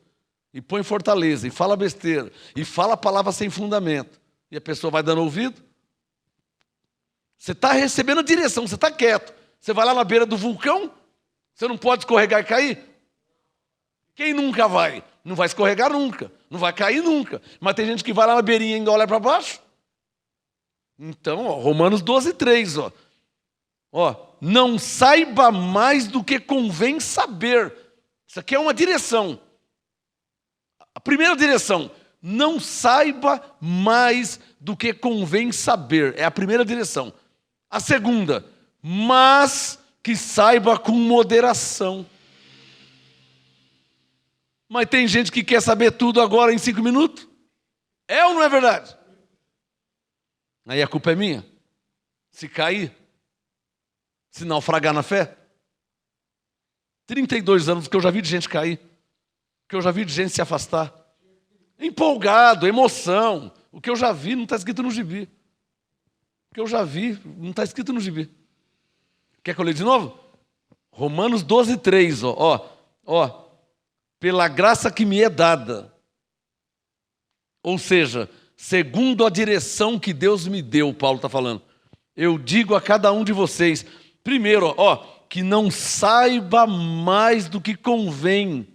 E põe fortaleza, e fala besteira, e fala a palavra sem fundamento. E a pessoa vai dando ouvido. Você está recebendo a direção, você está quieto. Você vai lá na beira do vulcão, você não pode escorregar e cair? Quem nunca vai? Não vai escorregar nunca, não vai cair nunca. Mas tem gente que vai lá na beirinha e ainda olha para baixo. Então, ó, Romanos 12, 3. Não saiba mais do que convém saber. Isso aqui é uma direção. A primeira direção, não saiba mais do que convém saber. É a primeira direção. A segunda, mas que saiba com moderação. Mas tem gente que quer saber tudo agora em 5 minutos? É ou não é verdade? Aí a culpa é minha. Se cair, se naufragar na fé. 32 anos que eu já vi de gente cair. Que eu já vi de gente se afastar. Empolgado, emoção. O que eu já vi não está escrito no gibi. O que eu já vi não está escrito no gibi. Quer que eu leia de novo? Romanos 12, 3. Pela graça que me é dada. Ou seja, segundo a direção que Deus me deu, Paulo está falando. Eu digo a cada um de vocês, primeiro, que não saiba mais do que convém.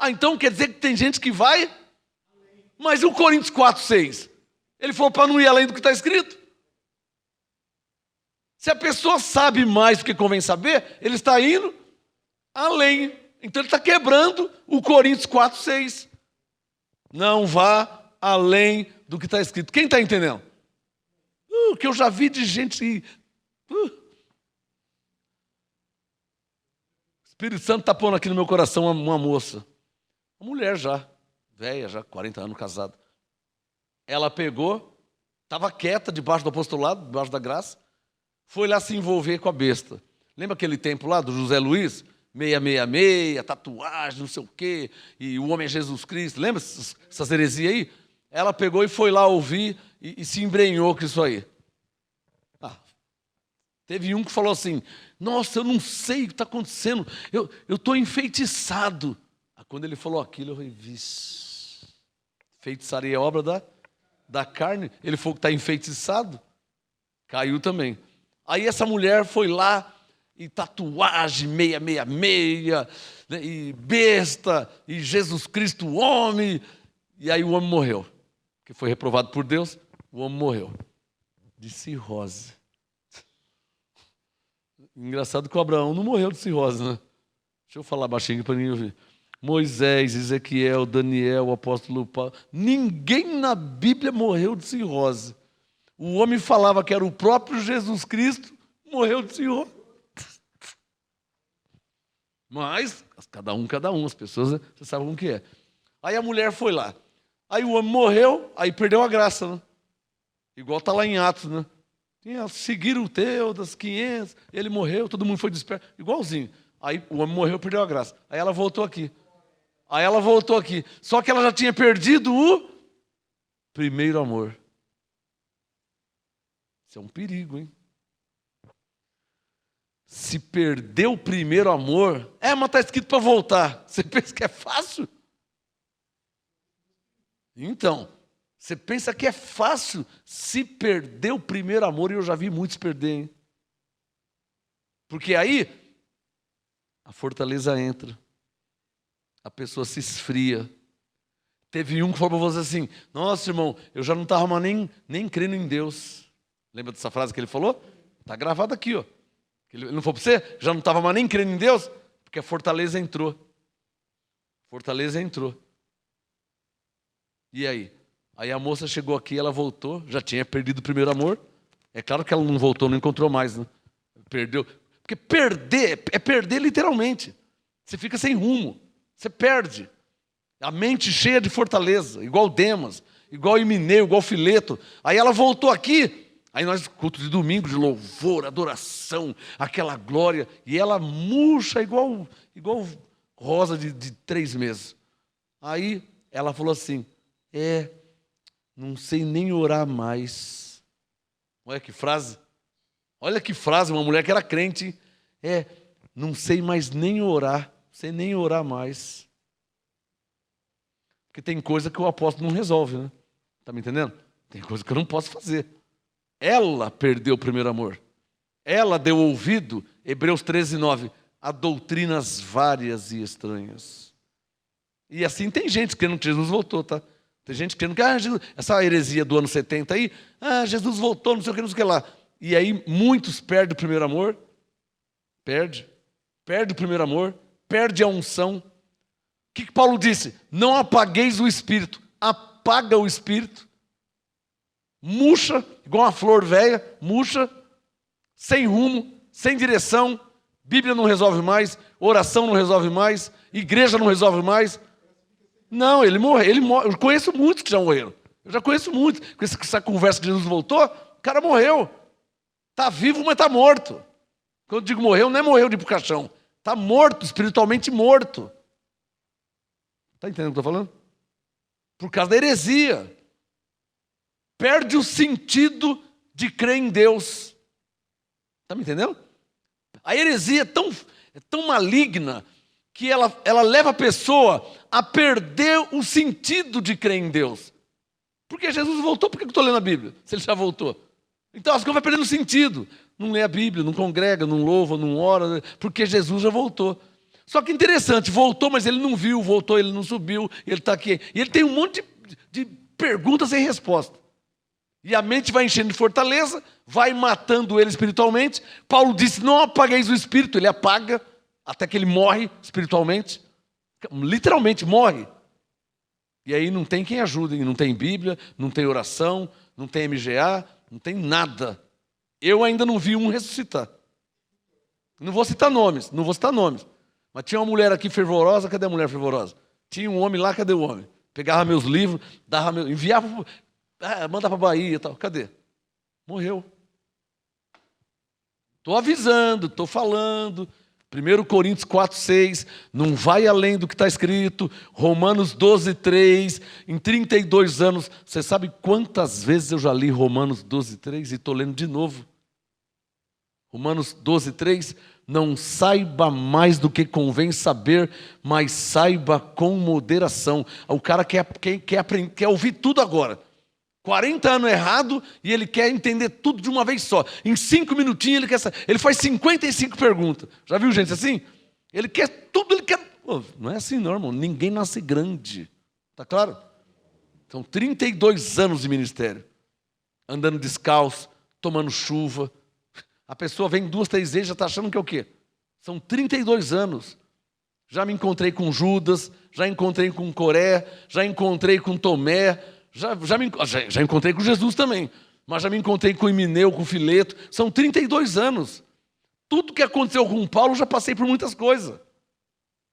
Então quer dizer que tem gente que vai? Mas o Coríntios 4, 6? Ele falou para não ir além do que está escrito. Se a pessoa sabe mais do que convém saber, ele está indo além. Então ele está quebrando o Coríntios 4, 6. Não vá além do que está escrito. Quem está entendendo? Que eu já vi de gente... O Espírito Santo está pondo aqui no meu coração uma moça. Uma mulher já, velha, já 40 anos casada. Ela pegou, estava quieta debaixo do apostolado, debaixo da graça, foi lá se envolver com a besta. Lembra aquele tempo lá do José Luiz? 666, tatuagem, não sei o quê, e o homem é Jesus Cristo. Lembra essas heresias aí? Ela pegou e foi lá ouvir e se embrenhou com isso aí. Teve um que falou assim, nossa, eu não sei o que está acontecendo, eu estou enfeitiçado. Quando ele falou aquilo, eu falei, vixe, feitiçaria é obra da carne, ele falou que está enfeitiçado, caiu também. Aí essa mulher foi lá, e tatuagem 666, né, e besta, e Jesus Cristo homem, e aí o homem morreu, que foi reprovado por Deus, o homem morreu, de cirrose. Engraçado que o Abraão não morreu de cirrose, né? Deixa eu falar baixinho para ninguém ouvir. Moisés, Ezequiel, Daniel, o apóstolo Paulo. Ninguém na Bíblia morreu de cirrose. O homem falava que era o próprio Jesus Cristo, morreu de cirrose. Mas, cada um, as pessoas, você sabe como que é. Aí a mulher foi lá. Aí o homem morreu, aí perdeu a graça, né? Igual está lá em Atos, né? Seguiram o teu, das 500, ele morreu, todo mundo foi desperto, igualzinho. Aí o homem morreu, perdeu a graça. Aí ela voltou aqui. Só que ela já tinha perdido o primeiro amor. Isso é um perigo, hein? Se perder o primeiro amor, mas está escrito para voltar. Você pensa que é fácil? Então, você pensa que é fácil se perder o primeiro amor, e eu já vi muitos perder, hein? Porque aí a fortaleza entra, a pessoa se esfria. Teve um que falou para você assim: nossa, irmão, eu já não estava mais nem crendo em Deus. Lembra dessa frase que ele falou? Está gravado aqui, ó. Ele não falou para você? Já não estava mais nem crendo em Deus? Porque a fortaleza entrou. Fortaleza entrou. E aí? Aí a moça chegou aqui, ela voltou, já tinha perdido o primeiro amor. É claro que ela não voltou, não encontrou mais, né? Perdeu. Porque perder é perder literalmente. Você fica sem rumo, você perde. A mente cheia de fortaleza, igual Demas, igual Himeneu, igual Fileto. Aí ela voltou aqui, aí nós, culto de domingo, de louvor, adoração, aquela glória, e ela murcha igual rosa de 3 meses. Aí ela falou assim: não sei nem orar mais. Olha que frase. Olha que frase, uma mulher que era crente. Não sei mais nem orar. Não sei nem orar mais. Porque tem coisa que o apóstolo não resolve, né? Está me entendendo? Tem coisa que eu não posso fazer. Ela perdeu o primeiro amor. Ela deu ouvido, Hebreus 13:9, a doutrinas várias e estranhas. E assim tem gente crendo que Jesus voltou, tá? Tem gente crendo que essa heresia do ano 70 aí, Jesus voltou, não sei o que lá. E aí muitos perdem o primeiro amor, perde o primeiro amor, perde a unção. O que Paulo disse? Não apagueis o espírito. Apaga o espírito. Murcha, igual uma flor velha, murcha, sem rumo, sem direção. Bíblia não resolve mais, oração não resolve mais, igreja não resolve mais. Não, ele morre. Eu conheço muitos que já morreram. Eu já conheço muitos. Com essa conversa que Jesus voltou, o cara morreu. Está vivo, mas está morto. Quando eu digo morreu, não é morreu de ir para o caixão. Está morto, espiritualmente morto. Está entendendo o que eu estou falando? Por causa da heresia. Perde o sentido de crer em Deus. Está me entendendo? A heresia é tão maligna que ela leva a pessoa a perder o sentido de crer em Deus. Porque Jesus voltou, por que eu estou lendo a Bíblia? Se ele já voltou. Então as coisas vão perdendo sentido. Não lê a Bíblia, não congrega, não louva, não ora, porque Jesus já voltou. Só que interessante, voltou, mas ele não viu, voltou, ele não subiu, ele está aqui. E ele tem um monte de perguntas sem resposta. E a mente vai enchendo de fortaleza, vai matando ele espiritualmente. Paulo disse: não apagueis o espírito, ele apaga até que ele morre espiritualmente. Literalmente morre. E aí não tem quem ajude, não tem Bíblia, não tem oração, não tem MGA, não tem nada. Eu ainda não vi um ressuscitar. Não vou citar nomes. Mas tinha uma mulher aqui fervorosa, cadê a mulher fervorosa? Tinha um homem lá, cadê o homem? Pegava meus livros, enviava, manda para a Bahia e tal. Cadê? Morreu. Estou avisando, estou falando. 1 Coríntios 4:6, não vai além do que está escrito. Romanos 12:3, em 32 anos. Você sabe quantas vezes eu já li Romanos 12:3 e estou lendo de novo? Romanos 12:3, não saiba mais do que convém saber, mas saiba com moderação. O cara quer ouvir tudo agora. 40 anos errado e ele quer entender tudo de uma vez só. Em 5 minutinhos ele faz 55 perguntas. Já viu gente assim? Ele quer tudo, Pô, não é assim não, irmão. Ninguém nasce grande. Tá claro? São 32 anos de ministério. Andando descalço, tomando chuva. A pessoa vem 2, 3 vezes e já está achando que é o quê? São 32 anos. Já me encontrei com Judas, já encontrei com Coré, já encontrei com Tomé, já encontrei com Jesus também, mas já me encontrei com Himeneu, com Fileto. São 32 anos. Tudo que aconteceu com Paulo, já passei por muitas coisas.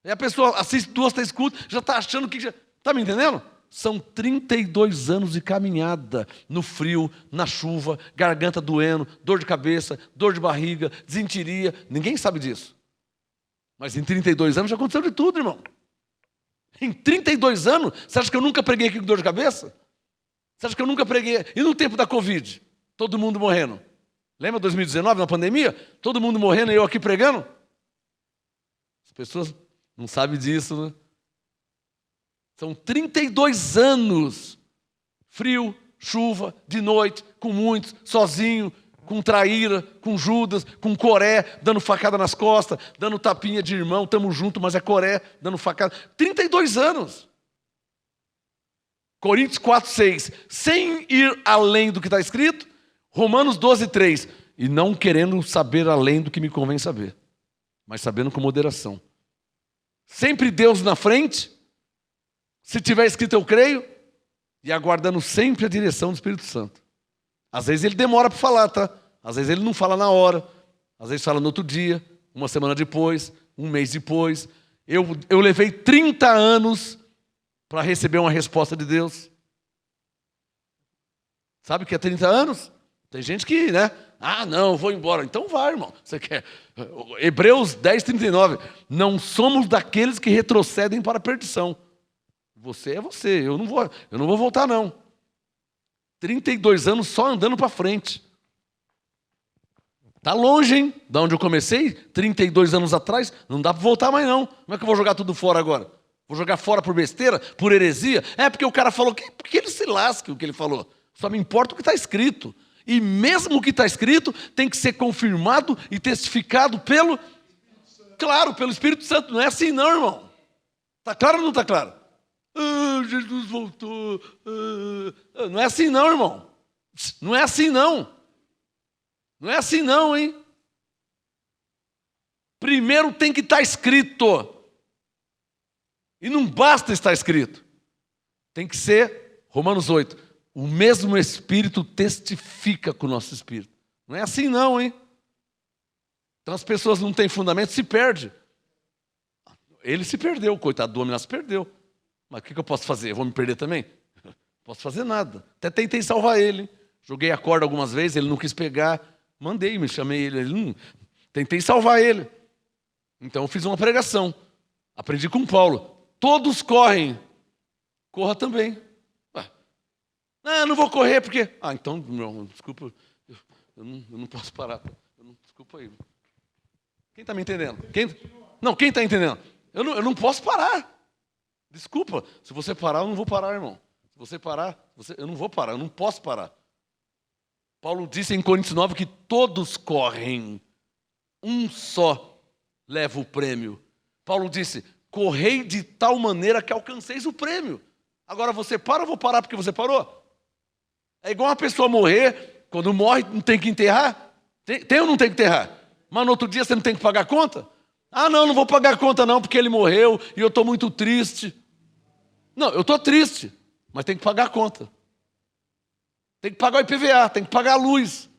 E a pessoa assiste 2, 3 cultos, já está achando que... Está me entendendo? São 32 anos de caminhada, no frio, na chuva, garganta doendo, dor de cabeça, dor de barriga, desinteria. Ninguém sabe disso. Mas em 32 anos já aconteceu de tudo, irmão. Em 32 anos, você acha que eu nunca preguei aqui com dor de cabeça? Você acha que eu nunca preguei? E no tempo da Covid? Todo mundo morrendo. Lembra 2019, na pandemia? Todo mundo morrendo e eu aqui pregando? As pessoas não sabem disso, né? São 32 anos. Frio, chuva, de noite, com muitos, sozinho, com traíra, com Judas, com Coré, dando facada nas costas, dando tapinha de irmão, estamos juntos, mas é Coré, dando facada. 32 anos. Coríntios 4:6. Sem ir além do que está escrito. Romanos 12:3. E não querendo saber além do que me convém saber, mas sabendo com moderação. Sempre Deus na frente. Se tiver escrito eu creio. E aguardando sempre a direção do Espírito Santo. Às vezes ele demora para falar, tá? Às vezes ele não fala na hora. Às vezes fala no outro dia, uma semana depois, um mês depois. Eu levei 30 anos para receber uma resposta de Deus. Sabe o que é 30 anos? Tem gente que, né? Ah, não, vou embora. Então vai, irmão. Você quer? Hebreus 10:39. Não somos daqueles que retrocedem para a perdição. Você é você. Eu não vou voltar, não. 32 anos só andando para frente. Tá longe, hein? Da onde eu comecei, 32 anos atrás, não dá para voltar mais, não. Como é que eu vou jogar tudo fora agora? Vou jogar fora por besteira, por heresia? É porque o cara falou, porque ele se lasca o que ele falou. Só me importa o que está escrito. E mesmo o que está escrito tem que ser confirmado e testificado pelo Espírito Santo. Não é assim não, irmão. Está claro ou não está claro? Ah, Jesus voltou. Não é assim não, irmão. Não é assim não. Não é assim não, hein? Primeiro tem que estar escrito. E não basta estar escrito. Tem que ser, Romanos 8, o mesmo Espírito testifica com o nosso Espírito. Não é assim não, hein? Então as pessoas não têm fundamento, se perde. Ele se perdeu, coitado do homem, se perdeu. Mas o que eu posso fazer? Eu vou me perder também? Não posso fazer nada. Até tentei salvar ele. Joguei a corda algumas vezes, ele não quis pegar. Mandei, me chamei ele. Tentei salvar ele. Então eu fiz uma pregação. Aprendi com Paulo. Todos correm. Corra também. Não, não vou correr porque... então, não, desculpa. Eu não posso parar. Desculpa aí. Quem está me entendendo? Quem está entendendo? Eu não posso parar. Desculpa. Se você parar, eu não vou parar, irmão. Se você parar, eu não vou parar. Eu não posso parar. Paulo disse em Coríntios 9 que todos correm. Um só leva o prêmio. Paulo disse, correi de tal maneira que alcanceis o prêmio. Agora você para, eu vou parar porque você parou? É igual uma pessoa morrer, quando morre não tem que enterrar? Tem ou não tem que enterrar? Mas no outro dia você não tem que pagar a conta? Ah, não vou pagar a conta não, porque ele morreu e eu estou muito triste. Não, eu estou triste, mas tem que pagar a conta. Tem que pagar o IPVA, tem que pagar a luz.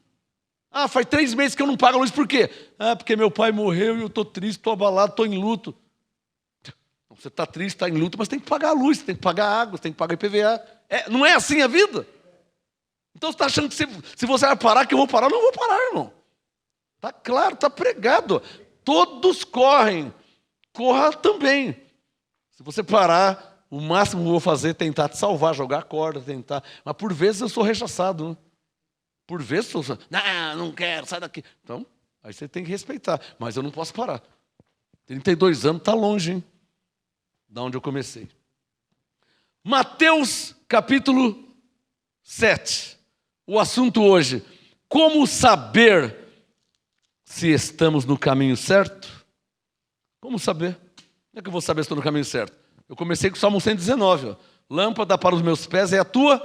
Ah, faz 3 meses que eu não pago a luz, por quê? Ah, porque meu pai morreu e eu estou triste, estou abalado, estou em luto. Você está triste, está em luto, mas tem que pagar a luz, tem que pagar a água, tem que pagar o IPVA. Não é assim a vida? Então você está achando que se você vai parar, que eu vou parar? Eu não vou parar, irmão. Está claro, está pregado. Todos correm. Corra também. Se você parar, o máximo que eu vou fazer é tentar te salvar, jogar a corda, tentar. Mas por vezes eu sou rechaçado, né? Por vezes eu sou... Não quero, sai daqui. Então, aí você tem que respeitar. Mas eu não posso parar. 32 anos está longe, hein? Da onde eu comecei. Mateus capítulo 7. O assunto hoje, como saber se estamos no caminho certo? Como saber? Como é que eu vou saber se estou no caminho certo? Eu comecei com o Salmo 119. Ó. Lâmpada para os meus pés é a tua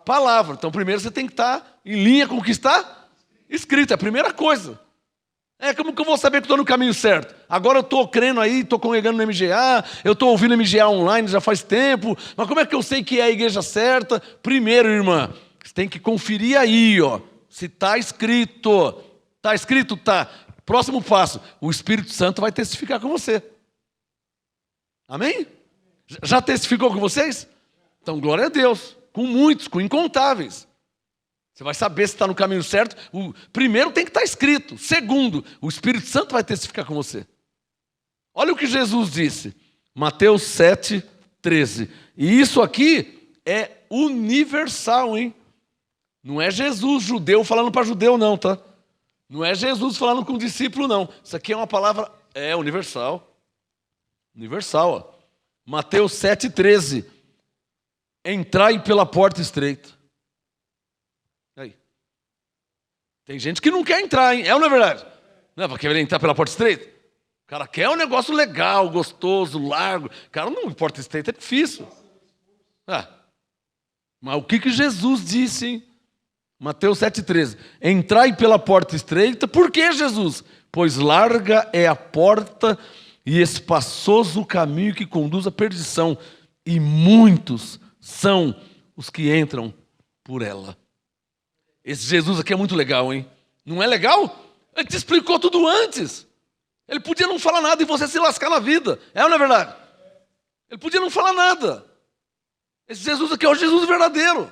palavra. Então primeiro você tem que estar em linha com o que está escrito. É a primeira coisa. Como que eu vou saber que estou no caminho certo? Agora eu estou crendo aí, estou congregando no MGA, eu estou ouvindo MGA online já faz tempo, mas como é que eu sei que é a igreja certa? Primeiro, irmã, você tem que conferir aí, ó, se está escrito. Está escrito? Tá. Próximo passo, o Espírito Santo vai testificar com você. Amém? Já testificou com vocês? Então, glória a Deus. Com muitos, com incontáveis. Você vai saber se está no caminho certo. Primeiro tem que estar escrito. Segundo, o Espírito Santo vai testificar com você. Olha o que Jesus disse. Mateus 7, 13. E isso aqui é universal, hein? Não é Jesus judeu falando para judeu, não, tá? Não é Jesus falando com o discípulo, não. Isso aqui é uma palavra, universal. Universal, ó. Mateus 7, 13. Entrai pela porta estreita. Aí. Tem gente que não quer entrar, hein? É ou não é verdade? Não é para querer entrar pela porta estreita? O cara quer um negócio legal, gostoso, largo. Cara, não, porta estreita é difícil. Mas o que Jesus disse, hein? Mateus 7,13. Entrai pela porta estreita. Por que, Jesus? Pois larga é a porta e espaçoso o caminho que conduz à perdição, e muitos são os que entram por ela. Esse Jesus aqui é muito legal, hein? Não é legal? Ele te explicou tudo antes. Ele podia não falar nada e você se lascar na vida. É ou não é verdade? Ele podia não falar nada. Esse Jesus aqui é o Jesus verdadeiro.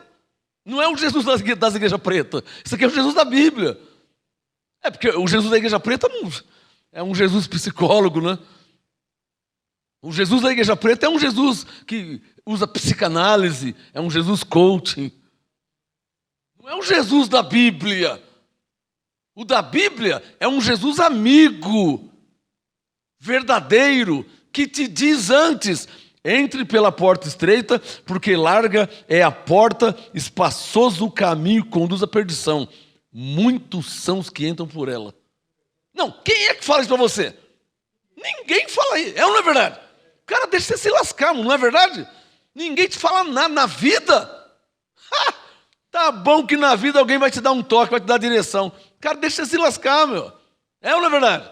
Não é o Jesus das igrejas pretas. Isso aqui é o Jesus da Bíblia. Porque o Jesus da igreja preta não é um Jesus psicólogo, né? O Jesus da igreja preta é um Jesus que usa psicanálise, é um Jesus coaching. Não é um Jesus da Bíblia. O da Bíblia é um Jesus amigo, verdadeiro, que te diz antes: entre pela porta estreita, porque larga é a porta, espaçoso o caminho que conduz à perdição. Muitos são os que entram por ela. Não, quem é que fala isso para você? Ninguém fala isso, é ou não é verdade? O cara deixa você se lascar, não é verdade? Ninguém te fala nada na vida. Tá bom que na vida alguém vai te dar um toque, vai te dar direção. O cara deixa você se lascar, meu. É ou não é verdade?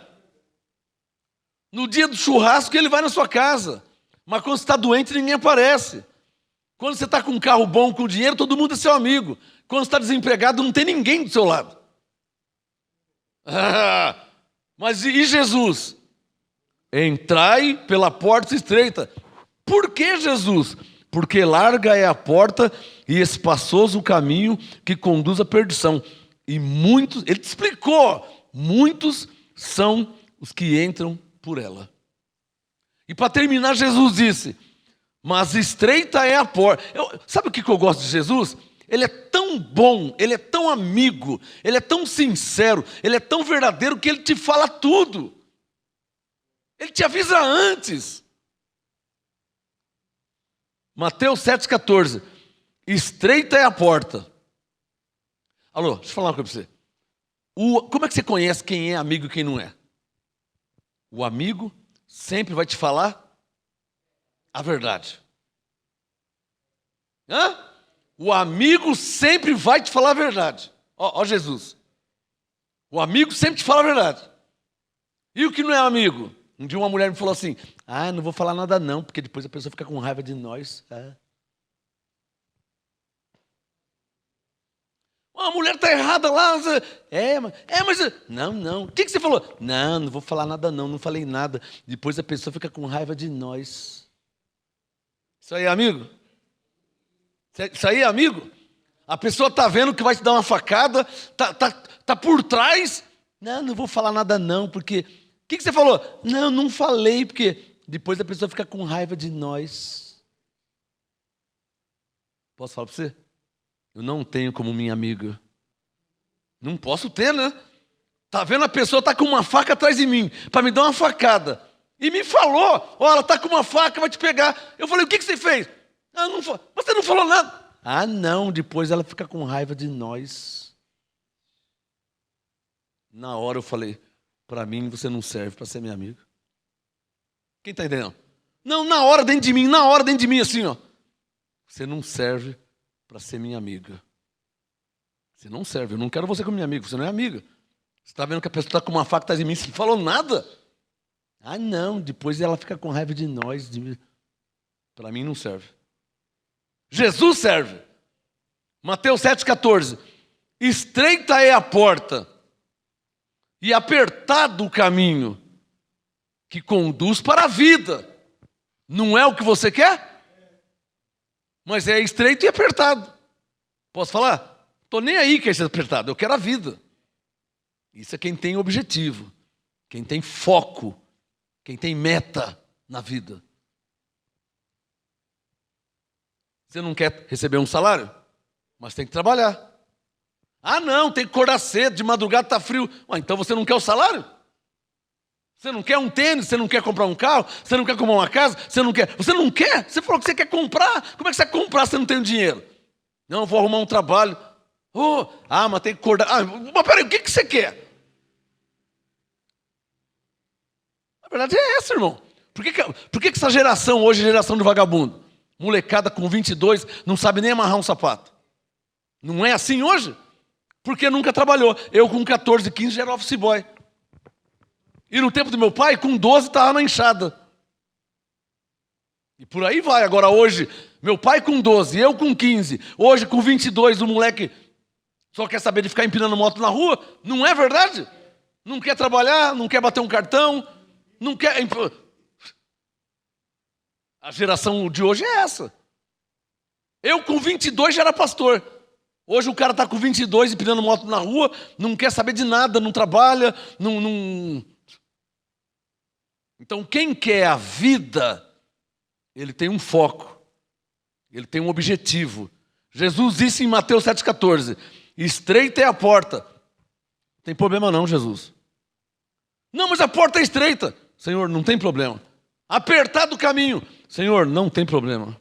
No dia do churrasco ele vai na sua casa. Mas quando você está doente, ninguém aparece. Quando você está com um carro bom, com dinheiro, todo mundo é seu amigo. Quando você está desempregado, não tem ninguém do seu lado. Mas e Jesus? Entrai pela porta estreita. Por que, Jesus? Porque larga é a porta e espaçoso o caminho que conduz à perdição. E muitos, ele te explicou, muitos são os que entram por ela. E para terminar, Jesus disse: mas estreita é a porta. Sabe o que eu gosto de Jesus? Ele é tão bom, ele é tão amigo, ele é tão sincero, ele é tão verdadeiro que ele te fala tudo. Ele te avisa antes. Mateus 7,14. Estreita é a porta. Alô, deixa eu falar uma coisa para você. Como é que você conhece quem é amigo e quem não é? O amigo sempre vai te falar a verdade. O amigo sempre vai te falar a verdade. Ó Jesus. O amigo sempre te fala a verdade. E o que não é amigo? Um dia uma mulher me falou assim: não vou falar nada não, porque depois a pessoa fica com raiva de nós. A mulher está errada lá. Mas... Não. O que você falou? Não vou falar nada não falei nada. Depois a pessoa fica com raiva de nós. Isso aí é amigo? Isso aí é amigo? A pessoa está vendo que vai te dar uma facada, tá por trás. Não vou falar nada não, porque... O que você falou? Não falei, porque depois a pessoa fica com raiva de nós. Posso falar para você? Eu não tenho como minha amiga. Não posso ter, né? Tá vendo, a pessoa tá com uma faca atrás de mim, para me dar uma facada. E me falou: ela tá com uma faca, vai te pegar. Eu falei: o que você fez? Você não falou nada. Não, depois ela fica com raiva de nós. Na hora eu falei: para mim você não serve para ser minha amiga. Quem está entendendo? Não, na hora dentro de mim, assim, ó. Você não serve para ser minha amiga. Você não serve, eu não quero você como minha amiga, você não é amiga. Você está vendo que a pessoa está com uma faca atrás de mim, você não falou nada? Ah, não, depois ela fica com raiva de nós. Para mim não serve. Jesus serve. Mateus 7,14. Estreita é a porta e apertado o caminho que conduz para a vida. Não é o que você quer? Mas é estreito e apertado. Posso falar? Estou nem aí que é apertado, eu quero a vida. Isso é quem tem objetivo, quem tem foco, quem tem meta na vida. Você não quer receber um salário? Mas tem que trabalhar. Ah, não, tem que acordar cedo, de madrugada está frio. Então você não quer o salário? Você não quer um tênis, você não quer comprar um carro, você não quer comprar uma casa, você não quer. Você falou que você quer comprar. Como é que você quer comprar se você não tem dinheiro? Não, eu vou arrumar um trabalho. Mas tem que acordar. Mas peraí, o que você quer? A verdade é essa, irmão. Por que essa geração hoje é geração de vagabundo? Molecada com 22 não sabe nem amarrar um sapato. Não é assim hoje? Porque nunca trabalhou. Eu com 14, 15 já era office boy. E no tempo do meu pai, com 12 estava na enxada. E por aí vai. Agora hoje, meu pai com 12, eu com 15. Hoje com 22, o moleque só quer saber de ficar empinando moto na rua. Não é verdade? Não quer trabalhar, não quer bater um cartão, não quer... A geração de hoje é essa. Eu com 22 já era pastor. Hoje o cara está com 22 empinando moto na rua, não quer saber de nada, não trabalha, não... Então quem quer a vida, ele tem um foco, ele tem um objetivo. Jesus disse em Mateus 7,14, estreita é a porta. Não tem problema não, Jesus. Não, mas a porta é estreita. Senhor, não tem problema. Apertado o caminho. Senhor, não tem problema.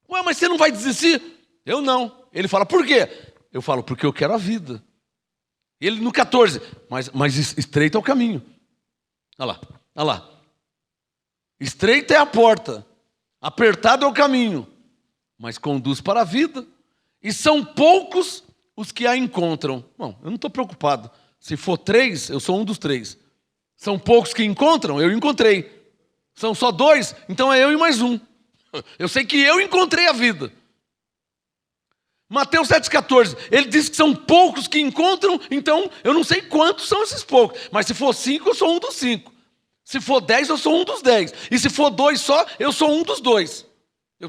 Ué, mas você não vai desistir? Eu não. Ele fala, por quê? Eu falo, porque eu quero a vida. Ele no 14, mas estreito é o caminho. Olha lá. Estreita é a porta, apertado é o caminho, mas conduz para a vida. E são poucos os que a encontram. Bom, eu não estou preocupado. Se for 3, eu sou um dos 3. São poucos que encontram, eu encontrei. São só 2, então é eu e mais um. Eu sei que eu encontrei a vida. Mateus 7,14, ele diz que são poucos que encontram, então eu não sei quantos são esses poucos. Mas se for 5, eu sou um dos 5. Se for 10, eu sou um dos 10. E se for 2 só, eu sou um dos 2.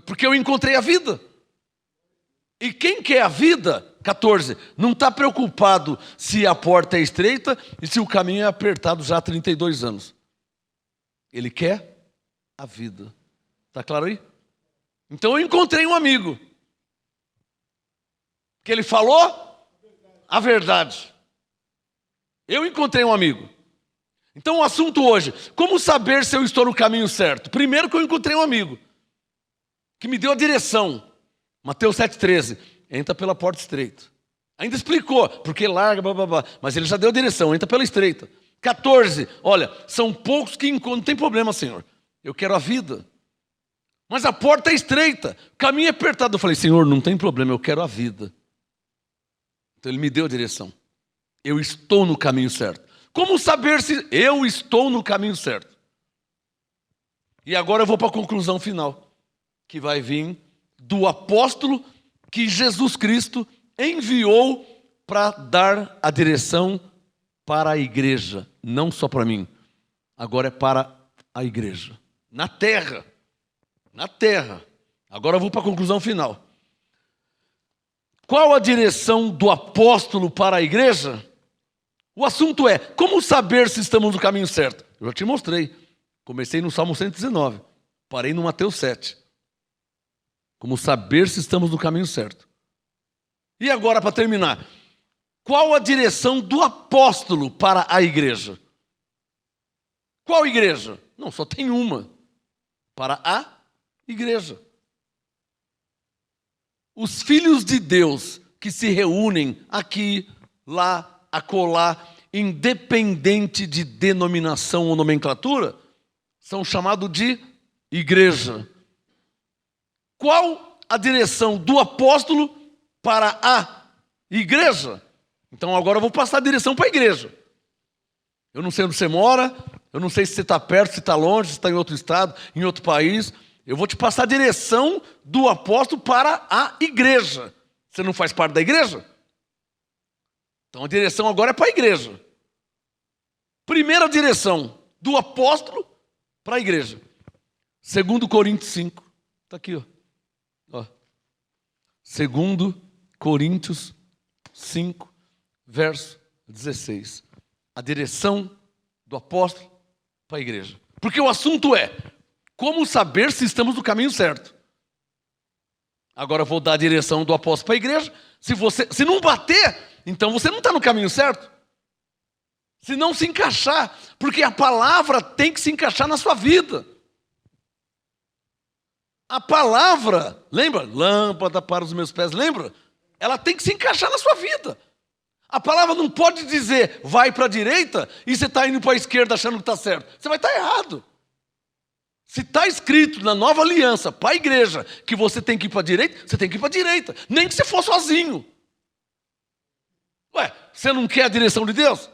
Porque eu encontrei a vida. E quem quer a vida, 14, não está preocupado se a porta é estreita e se o caminho é apertado já há 32 anos. Ele quer a vida. Está claro aí? Então eu encontrei um amigo. Que ele falou a verdade. Eu encontrei um amigo. Então o assunto hoje, como saber se eu estou no caminho certo? Primeiro que eu encontrei um amigo, que me deu a direção. Mateus 7,13, entra pela porta estreita. Ainda explicou, porque larga, mas ele já deu a direção, entra pela estreita. 14, olha, são poucos que encontram, não tem problema, Senhor. Eu quero a vida. Mas a porta é estreita, o caminho é apertado. Eu falei, Senhor, não tem problema, eu quero a vida. Então ele me deu a direção. Eu estou no caminho certo. Como saber se eu estou no caminho certo? E agora eu vou para a conclusão final, que vai vir do apóstolo que Jesus Cristo enviou para dar a direção para a igreja. Não só para mim, agora é para a igreja. Na terra. Agora eu vou para a conclusão final. Qual a direção do apóstolo para a igreja? O assunto é, como saber se estamos no caminho certo? Eu já te mostrei. Comecei no Salmo 119. Parei no Mateus 7. Como saber se estamos no caminho certo. E agora, para terminar. Qual a direção do apóstolo para a igreja? Qual igreja? Não, só tem uma. Para a igreja. Os filhos de Deus que se reúnem aqui, lá, acolá, independente de denominação ou nomenclatura, são chamados de igreja. Qual a direção do apóstolo para a igreja? Então agora eu vou passar a direção para a igreja. Eu não sei onde você mora, eu não sei se você está perto, se está longe, se está em outro estado, em outro país. Eu vou te passar a direção do apóstolo para a igreja. Você não faz parte da igreja? Então a direção agora é para a igreja. Primeira direção do apóstolo para a igreja. 2 Coríntios 5. Está aqui, ó. 2 Coríntios 5, verso 16. A direção do apóstolo para a igreja. Porque o assunto é como saber se estamos no caminho certo. Agora eu vou dar a direção do apóstolo para a igreja. Se não bater, então você não está no caminho certo. Se não se encaixar, porque a palavra tem que se encaixar na sua vida. A palavra, lembra? Lâmpada para os meus pés, lembra? Ela tem que se encaixar na sua vida. A palavra não pode dizer, vai para a direita, e você está indo para a esquerda achando que está certo. Você vai estar errado. Se está escrito na nova aliança, para a igreja, que você tem que ir para a direita, você tem que ir para a direita. Nem que você for sozinho. Ué, você não quer a direção de Deus?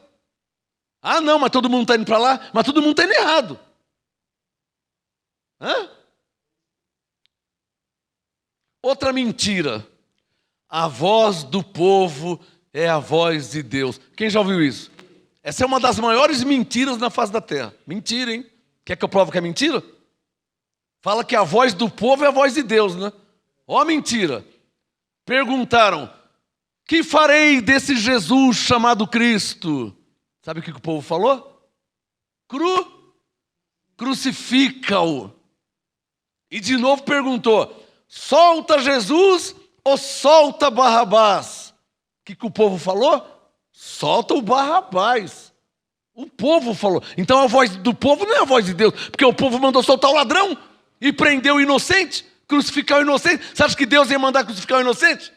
Ah, não, mas todo mundo está indo para lá, mas todo mundo está indo errado. Hã? Outra mentira. A voz do povo é a voz de Deus. Quem já ouviu isso? Essa é uma das maiores mentiras na face da terra. Mentira, hein? Quer que eu prove que é mentira? Fala que a voz do povo é a voz de Deus, né? Ó, mentira. Perguntaram, que farei desse Jesus chamado Cristo? Sabe o que o povo falou? Crucifica-o. E de novo perguntou, solta Jesus ou solta Barrabás? O que o povo falou? Solta o Barrabás. O povo falou. Então a voz do povo não é a voz de Deus, porque o povo mandou soltar o ladrão e prendeu o inocente, crucificar o inocente. Você acha que Deus ia mandar crucificar o inocente?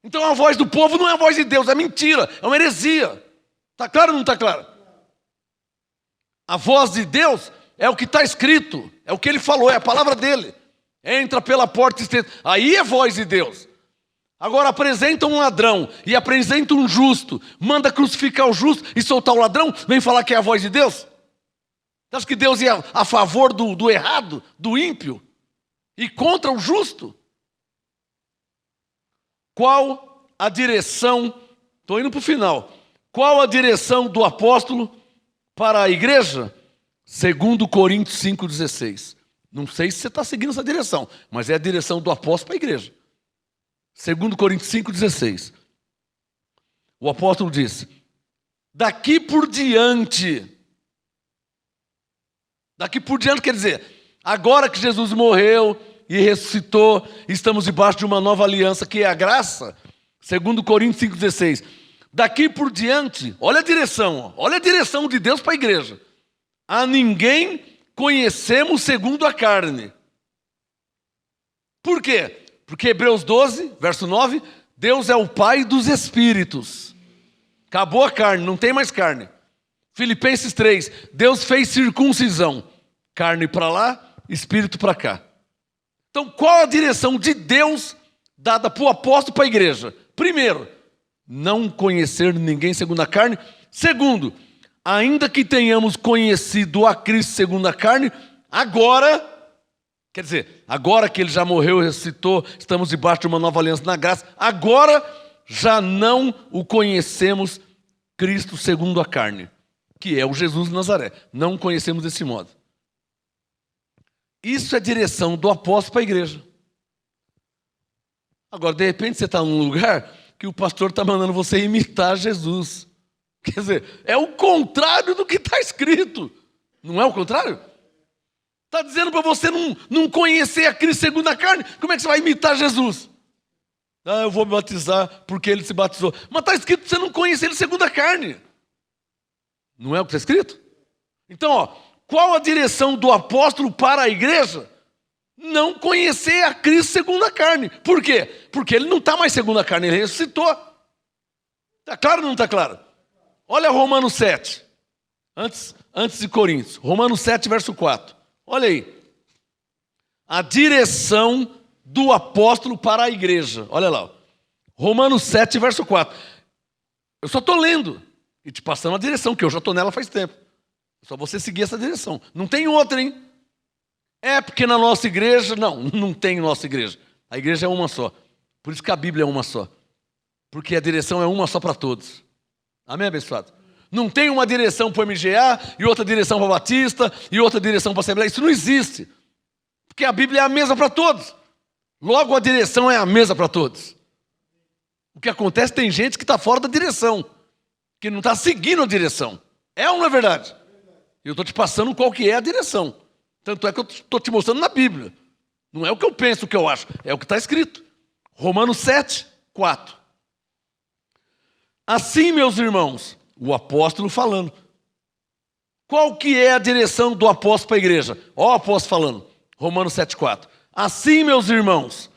Então a voz do povo não é a voz de Deus, é mentira, é uma heresia. Está claro ou não está claro? A voz de Deus é o que está escrito, é o que ele falou, é a palavra dele. Entra pela porta estreita. Aí é voz de Deus. Agora apresenta um ladrão e apresenta um justo, manda crucificar o justo e soltar o ladrão, vem falar que é a voz de Deus? Você acha que Deus ia a favor do errado, do ímpio, e contra o justo? Qual a direção, estou indo para o final, qual a direção do apóstolo para a igreja? 2 Coríntios 5,16. Não sei se você está seguindo essa direção, mas é a direção do apóstolo para a igreja. 2 Coríntios 5,16. O apóstolo diz, daqui por diante quer dizer, agora que Jesus morreu e ressuscitou, estamos debaixo de uma nova aliança, que é a graça. 2 Coríntios 5,16. Daqui por diante, olha a direção de Deus para a igreja. A ninguém conhecemos segundo a carne. Por quê? Porque Hebreus 12, verso 9, Deus é o Pai dos Espíritos. Acabou a carne, não tem mais carne. Filipenses 3, Deus fez circuncisão. Carne para lá, espírito para cá. Então, qual a direção de Deus dada para o apóstolo para a igreja? Primeiro, não conhecer ninguém segundo a carne. Segundo, ainda que tenhamos conhecido a Cristo segundo a carne, agora, quer dizer, agora que ele já morreu e ressuscitou, estamos debaixo de uma nova aliança na graça, agora já não o conhecemos Cristo segundo a carne, que é o Jesus de Nazaré. Não o conhecemos desse modo. Isso é a direção do apóstolo para a igreja. Agora, de repente, você está num lugar que o pastor está mandando você imitar Jesus. Quer dizer, é o contrário do que está escrito. Não é o contrário? Está dizendo para você não conhecer a Cristo segundo a carne. Como é que você vai imitar Jesus? Ah, eu vou me batizar porque ele se batizou. Mas está escrito que você não conhece ele segundo a carne. Não é o que está escrito? Então, ó, qual a direção do apóstolo para a igreja? Não conhecer a Cristo segundo a carne. Por quê? Porque ele não está mais segundo a carne, ele ressuscitou. Está claro ou não está claro? Olha Romanos 7, antes de Coríntios. Romanos 7, verso 4. Olha aí. A direção do apóstolo para a igreja. Olha lá. Romanos 7, verso 4. Eu só estou lendo. E te passando a direção, que eu já estou nela faz tempo. É só você seguir essa direção. Não tem outra, hein? É porque na nossa igreja... Não tem nossa igreja. A igreja é uma só. Por isso que a Bíblia é uma só. Porque a direção é uma só para todos. Amém, abençoado? Não tem uma direção para o MGA, e outra direção para o Batista, e outra direção para a Assembleia. Isso não existe. Porque a Bíblia é a mesma para todos. Logo, a direção é a mesma para todos. O que acontece, tem gente que está fora da direção, que não está seguindo a direção. É ou não é verdade? Eu estou te passando qual que é a direção. Tanto é que eu estou te mostrando na Bíblia. Não é o que eu penso, o que eu acho. É o que está escrito. Romanos 7, 4. Assim, meus irmãos, o apóstolo falando. Qual que é a direção do apóstolo para a igreja? Ó o apóstolo falando. Romanos 7, 4. Assim, meus irmãos,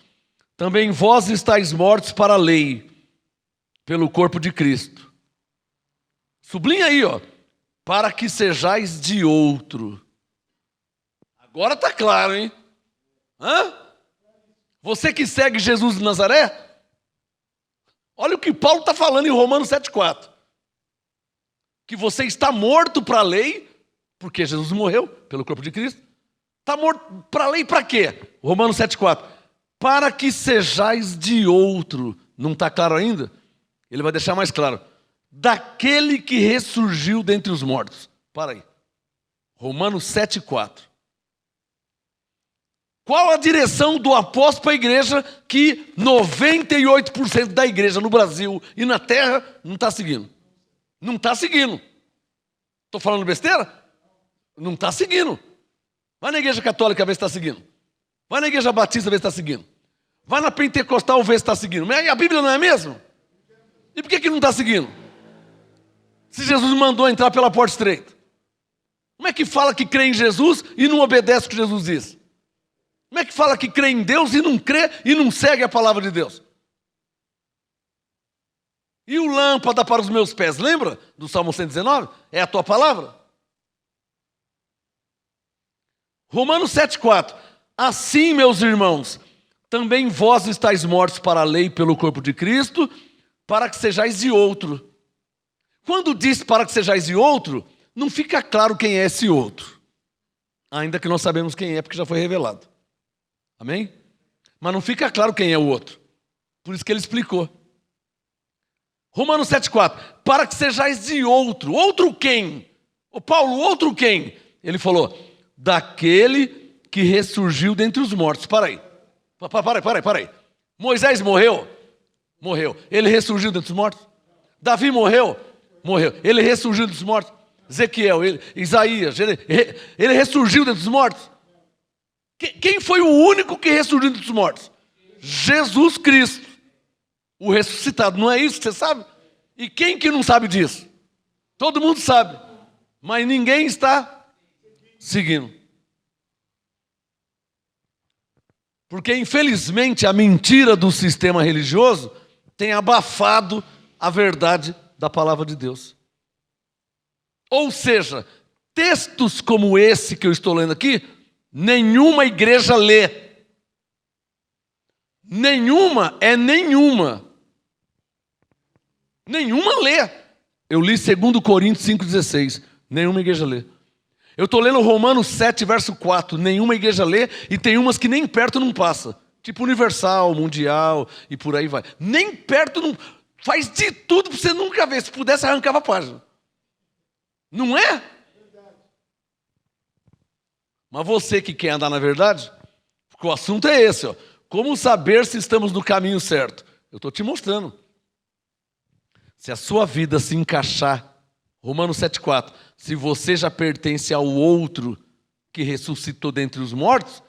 também vós estáis mortos para a lei, pelo corpo de Cristo. Sublinha aí, ó. Para que sejais de outro. Agora está claro, hein? Hã? Você que segue Jesus de Nazaré? Olha o que Paulo está falando em Romanos 7,4. Que você está morto para a lei, porque Jesus morreu pelo corpo de Cristo. Está morto para a lei para quê? Romanos 7,4. Para que sejais de outro. Não está claro ainda? Ele vai deixar mais claro. Daquele que ressurgiu dentre os mortos. Para aí. Romanos 7,4. Qual a direção do apóstolo para a igreja que 98% da igreja no Brasil e na terra não está seguindo? Não está seguindo. Estou falando besteira? Não está seguindo. Vai na igreja católica ver se está seguindo. Vai na igreja batista ver se está seguindo. Vai na pentecostal ver se está seguindo. Mas a Bíblia não é mesmo? E por que não está seguindo? Se Jesus mandou entrar pela porta estreita. Como é que fala que crê em Jesus e não obedece o que Jesus disse? Como é que fala que crê em Deus e não crê e não segue a palavra de Deus? E o lâmpada para os meus pés, lembra do Salmo 119? É a tua palavra? Romanos 7,4. Assim, meus irmãos, também vós estáis mortos para a lei pelo corpo de Cristo, para que sejais de outro. Quando diz para que sejais de outro, não fica claro quem é esse outro. Ainda que nós sabemos quem é, porque já foi revelado. Amém? Mas não fica claro quem é o outro. Por isso que ele explicou. Romanos 7,4. Para que sejais de outro. Outro quem? Ô Paulo, outro quem? Ele falou, daquele que ressurgiu dentre os mortos. Para aí. Para aí. Moisés morreu? Morreu. Ele ressurgiu dentre os mortos? Davi morreu? Morreu. Ele ressurgiu dentre os mortos? Ezequiel, Isaías, ele ressurgiu dentre os mortos? Quem foi o único que ressurgiu dentre os mortos? Jesus Cristo, o ressuscitado. Não é isso que você sabe? E quem que não sabe disso? Todo mundo sabe, mas ninguém está seguindo. Porque, infelizmente, a mentira do sistema religioso tem abafado a verdade da palavra de Deus. Ou seja, textos como esse que eu estou lendo aqui, nenhuma igreja lê. Nenhuma é nenhuma. Nenhuma lê. Eu li 2 Coríntios 5,16. Nenhuma igreja lê. Eu estou lendo Romanos 7, verso 4. Nenhuma igreja lê e tem umas que nem perto não passa. Tipo Universal, Mundial e por aí vai. Nem perto não... Faz de tudo para você nunca ver. Se pudesse, arrancava a página. Não é? Mas você que quer andar na verdade, porque o assunto é esse, ó. Como saber se estamos no caminho certo? Eu estou te mostrando. Se a sua vida se encaixar, Romanos 7,4, se você já pertence ao outro que ressuscitou dentre os mortos,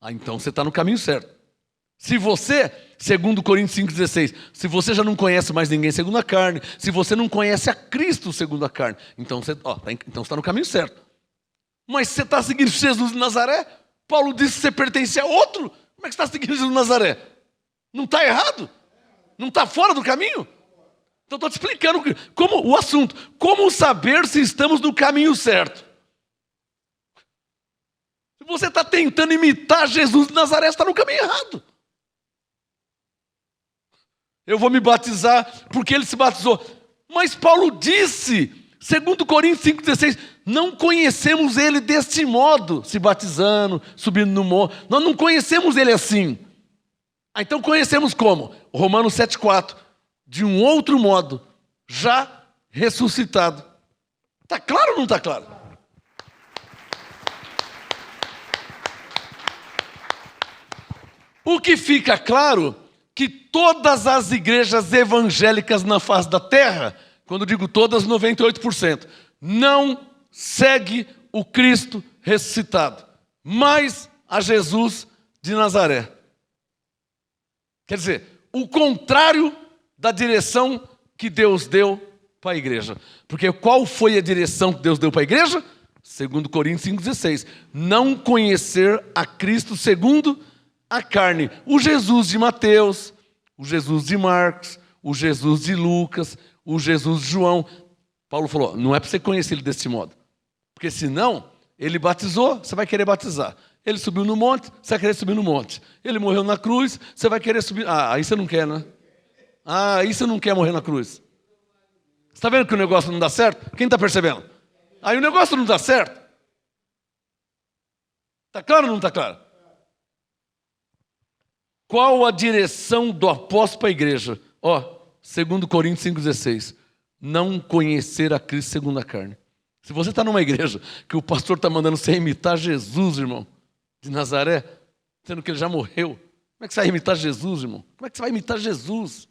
então você está no caminho certo. Se você, segundo Coríntios 5,16, se você já não conhece mais ninguém segundo a carne, se você não conhece a Cristo segundo a carne, então você está no caminho certo. Mas você está seguindo Jesus de Nazaré? Paulo disse que você pertence a outro. Como é que você está seguindo Jesus de Nazaré? Não está errado? Não está fora do caminho? Então estou te explicando como, o assunto. Como saber se estamos no caminho certo? Se você está tentando imitar Jesus de Nazaré, você está no caminho errado. Eu vou me batizar porque ele se batizou. Mas Paulo disse, segundo Coríntios 5,16, não conhecemos ele deste modo, se batizando, subindo no monte. Nós não conhecemos ele assim. Então conhecemos como? Romanos 7,4, de um outro modo, já ressuscitado. Está claro ou não está claro? O que fica claro que todas as igrejas evangélicas na face da terra, quando digo todas, 98%, não segue o Cristo ressuscitado, mas a Jesus de Nazaré. Quer dizer, o contrário da direção que Deus deu para a igreja. Porque qual foi a direção que Deus deu para a igreja? Segundo Coríntios 5,16. Não conhecer a Cristo segundo a carne. O Jesus de Mateus, o Jesus de Marcos, o Jesus de Lucas, o Jesus de João. Paulo falou, não é para você conhecer ele desse modo. Porque senão, ele batizou, você vai querer batizar. Ele subiu no monte, você vai querer subir no monte. Ele morreu na cruz, você vai querer subir. Ah, aí você não quer, né? Ah, aí você não quer morrer na cruz. Você está vendo que o negócio não dá certo? Quem está percebendo? Aí o negócio não dá certo. Está claro ou não está claro? Qual a direção do apóstolo para a igreja? Segundo Coríntios 5,16. Não conhecer a Cristo segundo a carne. Se você está numa igreja que o pastor está mandando você imitar Jesus, irmão, de Nazaré, sendo que ele já morreu, como é que você vai imitar Jesus, irmão? Como é que você vai imitar Jesus?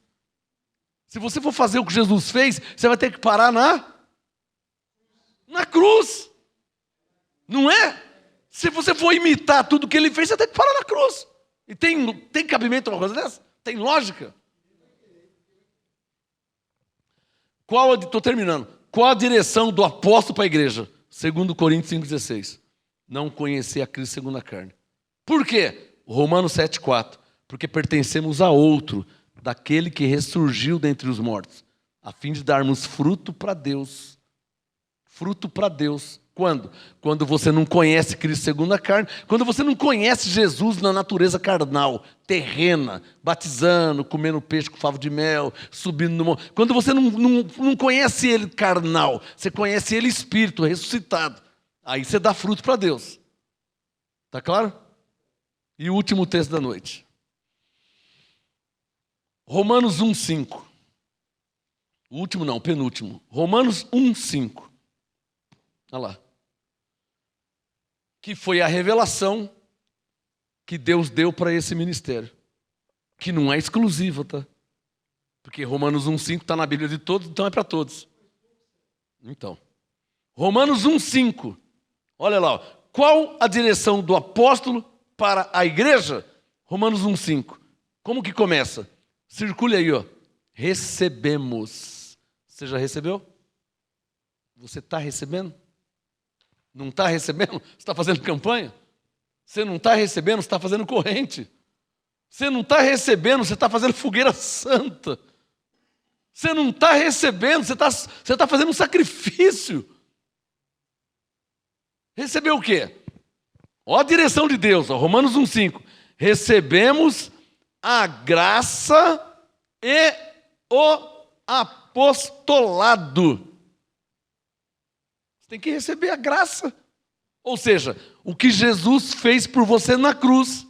Se você for fazer o que Jesus fez, você vai ter que parar na cruz. Não é? Se você for imitar tudo que ele fez, você tem que parar na cruz. E tem cabimento uma coisa dessa? Tem lógica? Estou terminando. Qual a direção do apóstolo para a igreja? Segundo Coríntios 5,16. Não conhecer a Cristo segundo a carne. Por quê? Romanos 7,4. Porque pertencemos a outro, daquele que ressurgiu dentre os mortos, a fim de darmos fruto para Deus. Fruto para Deus. Quando? Quando você não conhece Cristo segundo a carne, quando você não conhece Jesus na natureza carnal, terrena, batizando, comendo peixe com favo de mel, subindo no monte. Quando você não conhece Ele carnal, você conhece Ele espírito, ressuscitado. Aí você dá fruto para Deus. Está claro? E o último texto da noite. Romanos 1,5. O último não, o penúltimo. Romanos 1,5. Olha lá. Que foi a revelação que Deus deu para esse ministério. Que não é exclusiva, tá? Porque Romanos 1,5 está na Bíblia de todos, então é para todos. Então, Romanos 1,5. Olha lá, ó. Qual a direção do apóstolo para a igreja? Romanos 1,5. Como que começa? Circule aí, ó. Recebemos. Você já recebeu? Você está recebendo? Não está recebendo? Você está fazendo campanha? Você não está recebendo? Você está fazendo corrente? Você não está recebendo? Você está fazendo fogueira santa? Você não está recebendo? Você está fazendo um sacrifício? Recebeu o quê? Ó a direção de Deus, ó, Romanos 1,5. Recebemos a graça e o apostolado. Você tem que receber a graça. Ou seja, o que Jesus fez por você na cruz.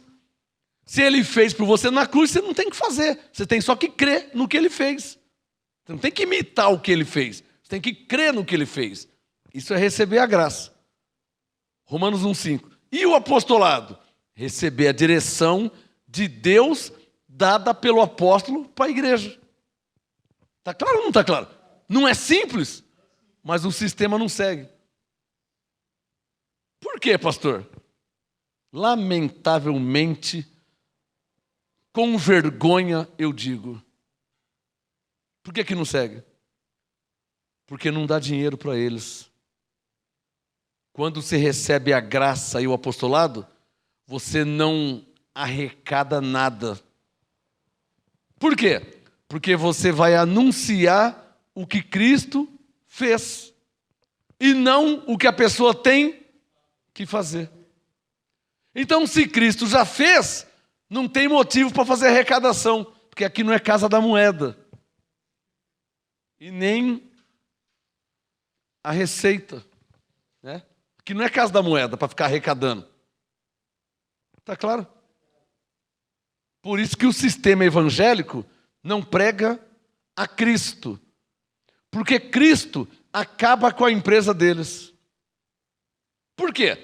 Se Ele fez por você na cruz, você não tem que fazer. Você tem só que crer no que Ele fez. Você não tem que imitar o que Ele fez. Você tem que crer no que Ele fez. Isso é receber a graça. Romanos 1,5. E o apostolado? Receber a direção de Deus dada pelo apóstolo para a igreja. Está claro ou não está claro? Não é simples, mas o sistema não segue. Por quê, pastor? Lamentavelmente, com vergonha eu digo. Por que não segue? Porque não dá dinheiro para eles. Quando você recebe a graça e o apostolado, você não arrecada nada. Por quê? Porque você vai anunciar o que Cristo fez e não o que a pessoa tem que fazer. Então, se Cristo já fez, não tem motivo para fazer arrecadação, porque aqui não é casa da moeda. e nem a receita, né? Que não é casa da moeda para ficar arrecadando. Tá claro? Por isso que o sistema evangélico não prega a Cristo. Porque Cristo acaba com a empresa deles. Por quê?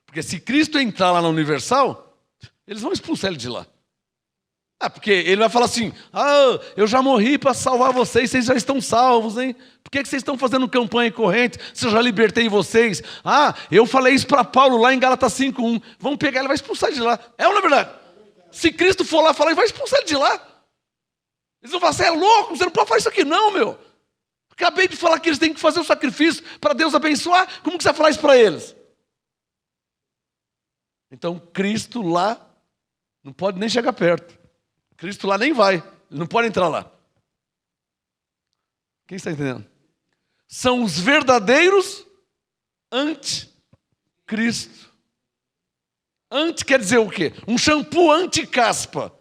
Porque se Cristo entrar lá na Universal, eles vão expulsar ele de lá. Porque ele vai falar assim, eu já morri para salvar vocês, vocês já estão salvos, hein? Por que vocês estão fazendo campanha e corrente se eu já libertei vocês? Eu falei isso para Paulo lá em Gálatas 5:1. Vamos pegar ele e vai expulsar ele de lá. É ou não é verdade? Se Cristo for lá falar, ele vai expulsar ele de lá. Eles vão falar, você é louco, você não pode fazer isso aqui não, meu. Acabei de falar que eles têm que fazer o sacrifício para Deus abençoar. Como que você vai falar isso para eles? Então Cristo lá não pode nem chegar perto. Cristo lá nem vai, ele não pode entrar lá. Quem está entendendo? São os verdadeiros anti-Cristo. Anti quer dizer o quê? Um shampoo anti-caspa.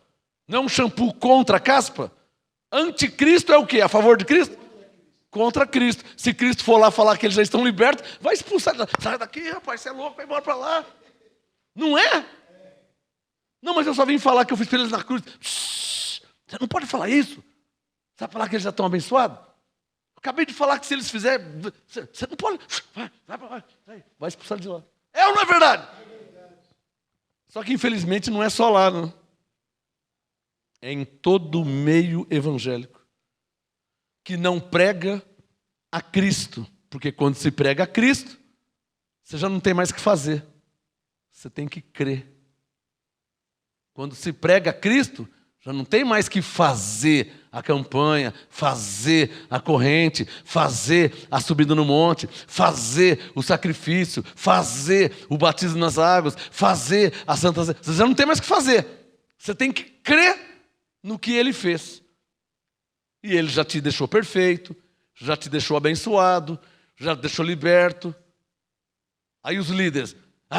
Não é um shampoo contra a caspa? Anticristo é o quê? A favor de Cristo? Contra Cristo. Se Cristo for lá falar que eles já estão libertos, vai expulsar. Sai daqui, rapaz, você é louco, vai embora para lá. Não é? Não, mas eu só vim falar que eu fiz para eles na cruz. Você não pode falar isso. Você vai falar que eles já estão abençoados? Acabei de falar que se eles fizerem, você não pode. Vai expulsar de lá. É ou não é verdade? Só que infelizmente não é só lá, não. É em todo o meio evangélico que não prega a Cristo. Porque quando se prega a Cristo, você já não tem mais o que fazer. Você tem que crer. Quando se prega a Cristo, já não tem mais que fazer a campanha, fazer a corrente, fazer a subida no monte, fazer o sacrifício, fazer o batismo nas águas, fazer a Santa Ceia. Você já não tem mais o que fazer. Você tem que crer no que Ele fez. E Ele já te deixou perfeito, já te deixou abençoado, já te deixou liberto. Aí os líderes,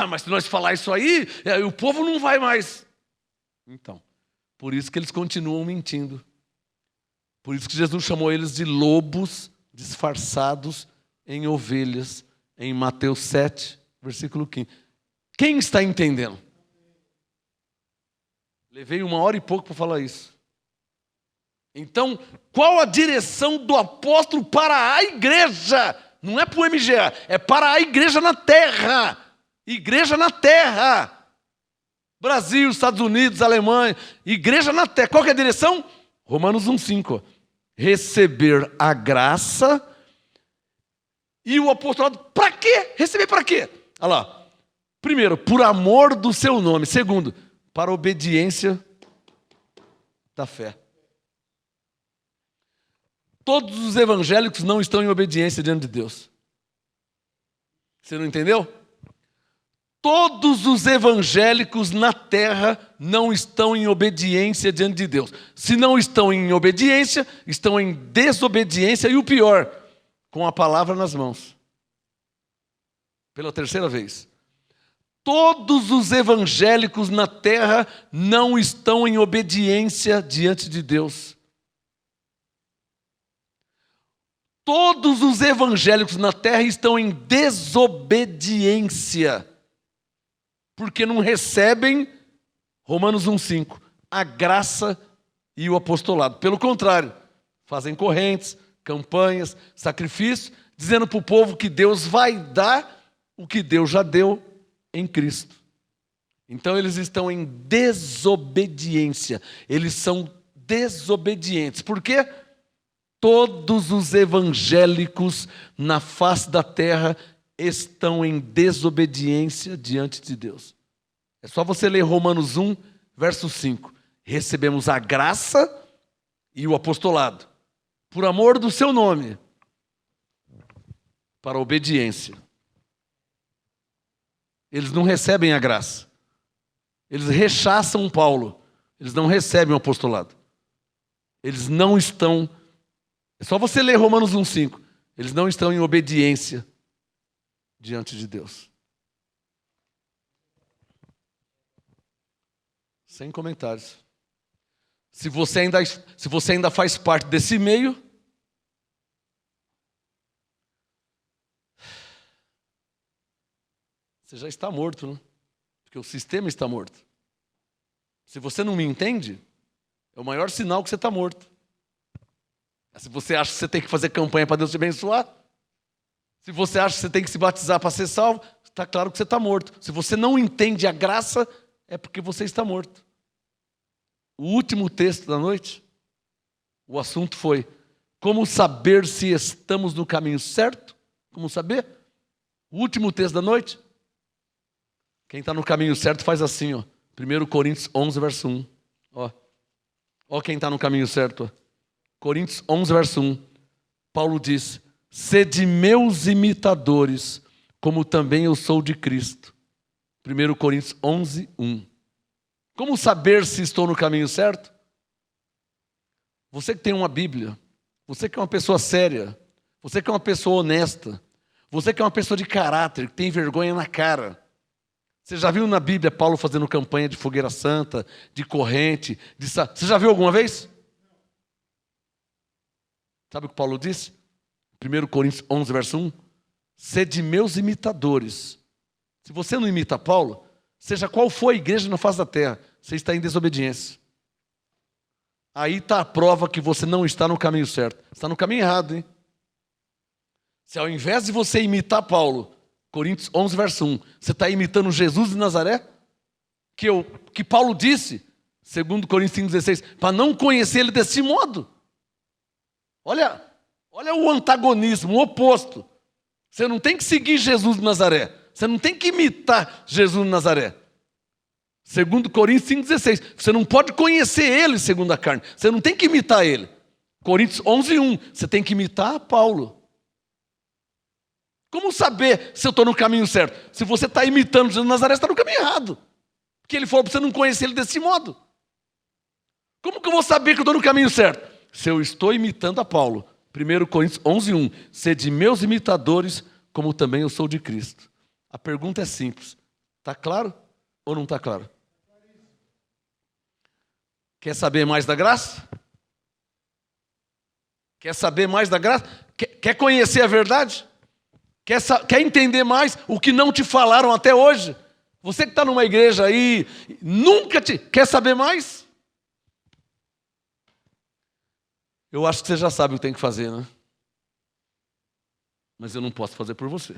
mas se nós falar isso aí, o povo não vai mais. Então, por isso que eles continuam mentindo. Por isso que Jesus chamou eles de lobos disfarçados em ovelhas, em Mateus 7, versículo 15. Quem está entendendo? Levei 1 hora e pouco para falar isso. Então, qual a direção do apóstolo para a igreja? Não é para o MGA, é para a igreja na terra. Igreja na terra. Brasil, Estados Unidos, Alemanha, igreja na terra. Qual que é a direção? Romanos 1:5. Receber a graça e o apostolado. Para quê? Receber para quê? Olha lá. Primeiro, por amor do seu nome. Segundo, para a obediência da fé. Todos os evangélicos não estão em obediência diante de Deus. Você não entendeu? Todos os evangélicos na terra não estão em obediência diante de Deus. Se não estão em obediência, estão em desobediência e o pior, com a palavra nas mãos. Pela terceira vez. Todos os evangélicos na terra não estão em obediência diante de Deus. Todos os evangélicos na terra estão em desobediência. Porque não recebem, Romanos 1:5, a graça e o apostolado. Pelo contrário, fazem correntes, campanhas, sacrifícios, dizendo para o povo que Deus vai dar o que Deus já deu em Cristo. Então eles estão em desobediência. Eles são desobedientes. Por quê? Todos os evangélicos na face da terra estão em desobediência diante de Deus. É só você ler Romanos 1, verso 5. Recebemos a graça e o apostolado, por amor do seu nome, para a obediência. Eles não recebem a graça. Eles rechaçam Paulo. Eles não recebem o apostolado. Eles não estão... É só você ler Romanos 1:5. Eles não estão em obediência diante de Deus. Sem comentários. Se você ainda faz parte desse meio, você já está morto, né? Porque o sistema está morto. Se você não me entende, é o maior sinal que você está morto. Se você acha que você tem que fazer campanha para Deus te abençoar, se você acha que você tem que se batizar para ser salvo, está claro que você está morto. Se você não entende a graça, é porque você está morto. O último texto da noite, o assunto foi: como saber se estamos no caminho certo? Como saber? O último texto da noite. Quem está no caminho certo faz assim, ó. 1 Coríntios 11, verso 1. Ó quem está no caminho certo. Ó. Coríntios 11, verso 1. Paulo diz: sede meus imitadores, como também eu sou de Cristo. 1 Coríntios 11, 1. Como saber se estou no caminho certo? Você que tem uma Bíblia, você que é uma pessoa séria, você que é uma pessoa honesta, você que é uma pessoa de caráter, que tem vergonha na cara. Você já viu na Bíblia Paulo fazendo campanha de fogueira santa, de corrente, Você já viu alguma vez? Sabe o que Paulo disse? 1 Coríntios 11, verso 1. Sede meus imitadores. Se você não imita Paulo, seja qual for a igreja na face da terra, você está em desobediência. Aí está a prova que você não está no caminho certo. Você está no caminho errado, hein? Se ao invés de você imitar Paulo, Coríntios 11, verso 1, você está imitando Jesus de Nazaré, que Paulo disse, segundo Coríntios 5, 16, para não conhecer ele desse modo. Olha o antagonismo, o oposto. Você não tem que seguir Jesus de Nazaré. Você não tem que imitar Jesus de Nazaré. Segundo Coríntios 5,16. Você não pode conhecer ele segundo a carne. Você não tem que imitar ele. Coríntios 11,1. Você tem que imitar Paulo. Como saber se eu estou no caminho certo? Se você está imitando Jesus de Nazaré, você está no caminho errado. Porque ele falou para você não conhecer ele desse modo. Como que eu vou saber que eu estou no caminho certo? Se eu estou imitando a Paulo. 1 Coríntios 11,1. Sede meus imitadores, como também eu sou de Cristo. A pergunta é simples. Está claro ou não está claro? Quer saber mais da graça? Quer saber mais da graça? Quer conhecer a verdade? Quer entender mais o que não te falaram até hoje? Você que está numa igreja aí, quer saber mais? Eu acho que você já sabe o que tem que fazer, né? Mas eu não posso fazer por você.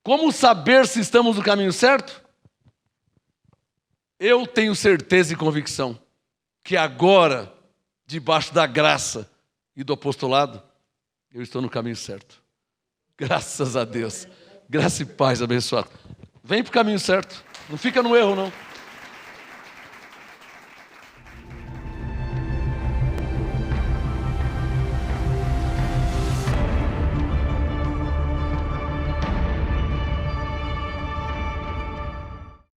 Como saber se estamos no caminho certo? Eu tenho certeza e convicção que agora, debaixo da graça e do apostolado, eu estou no caminho certo. Graças a Deus. Graça e paz abençoado. Vem para o caminho certo. Não fica no erro, não.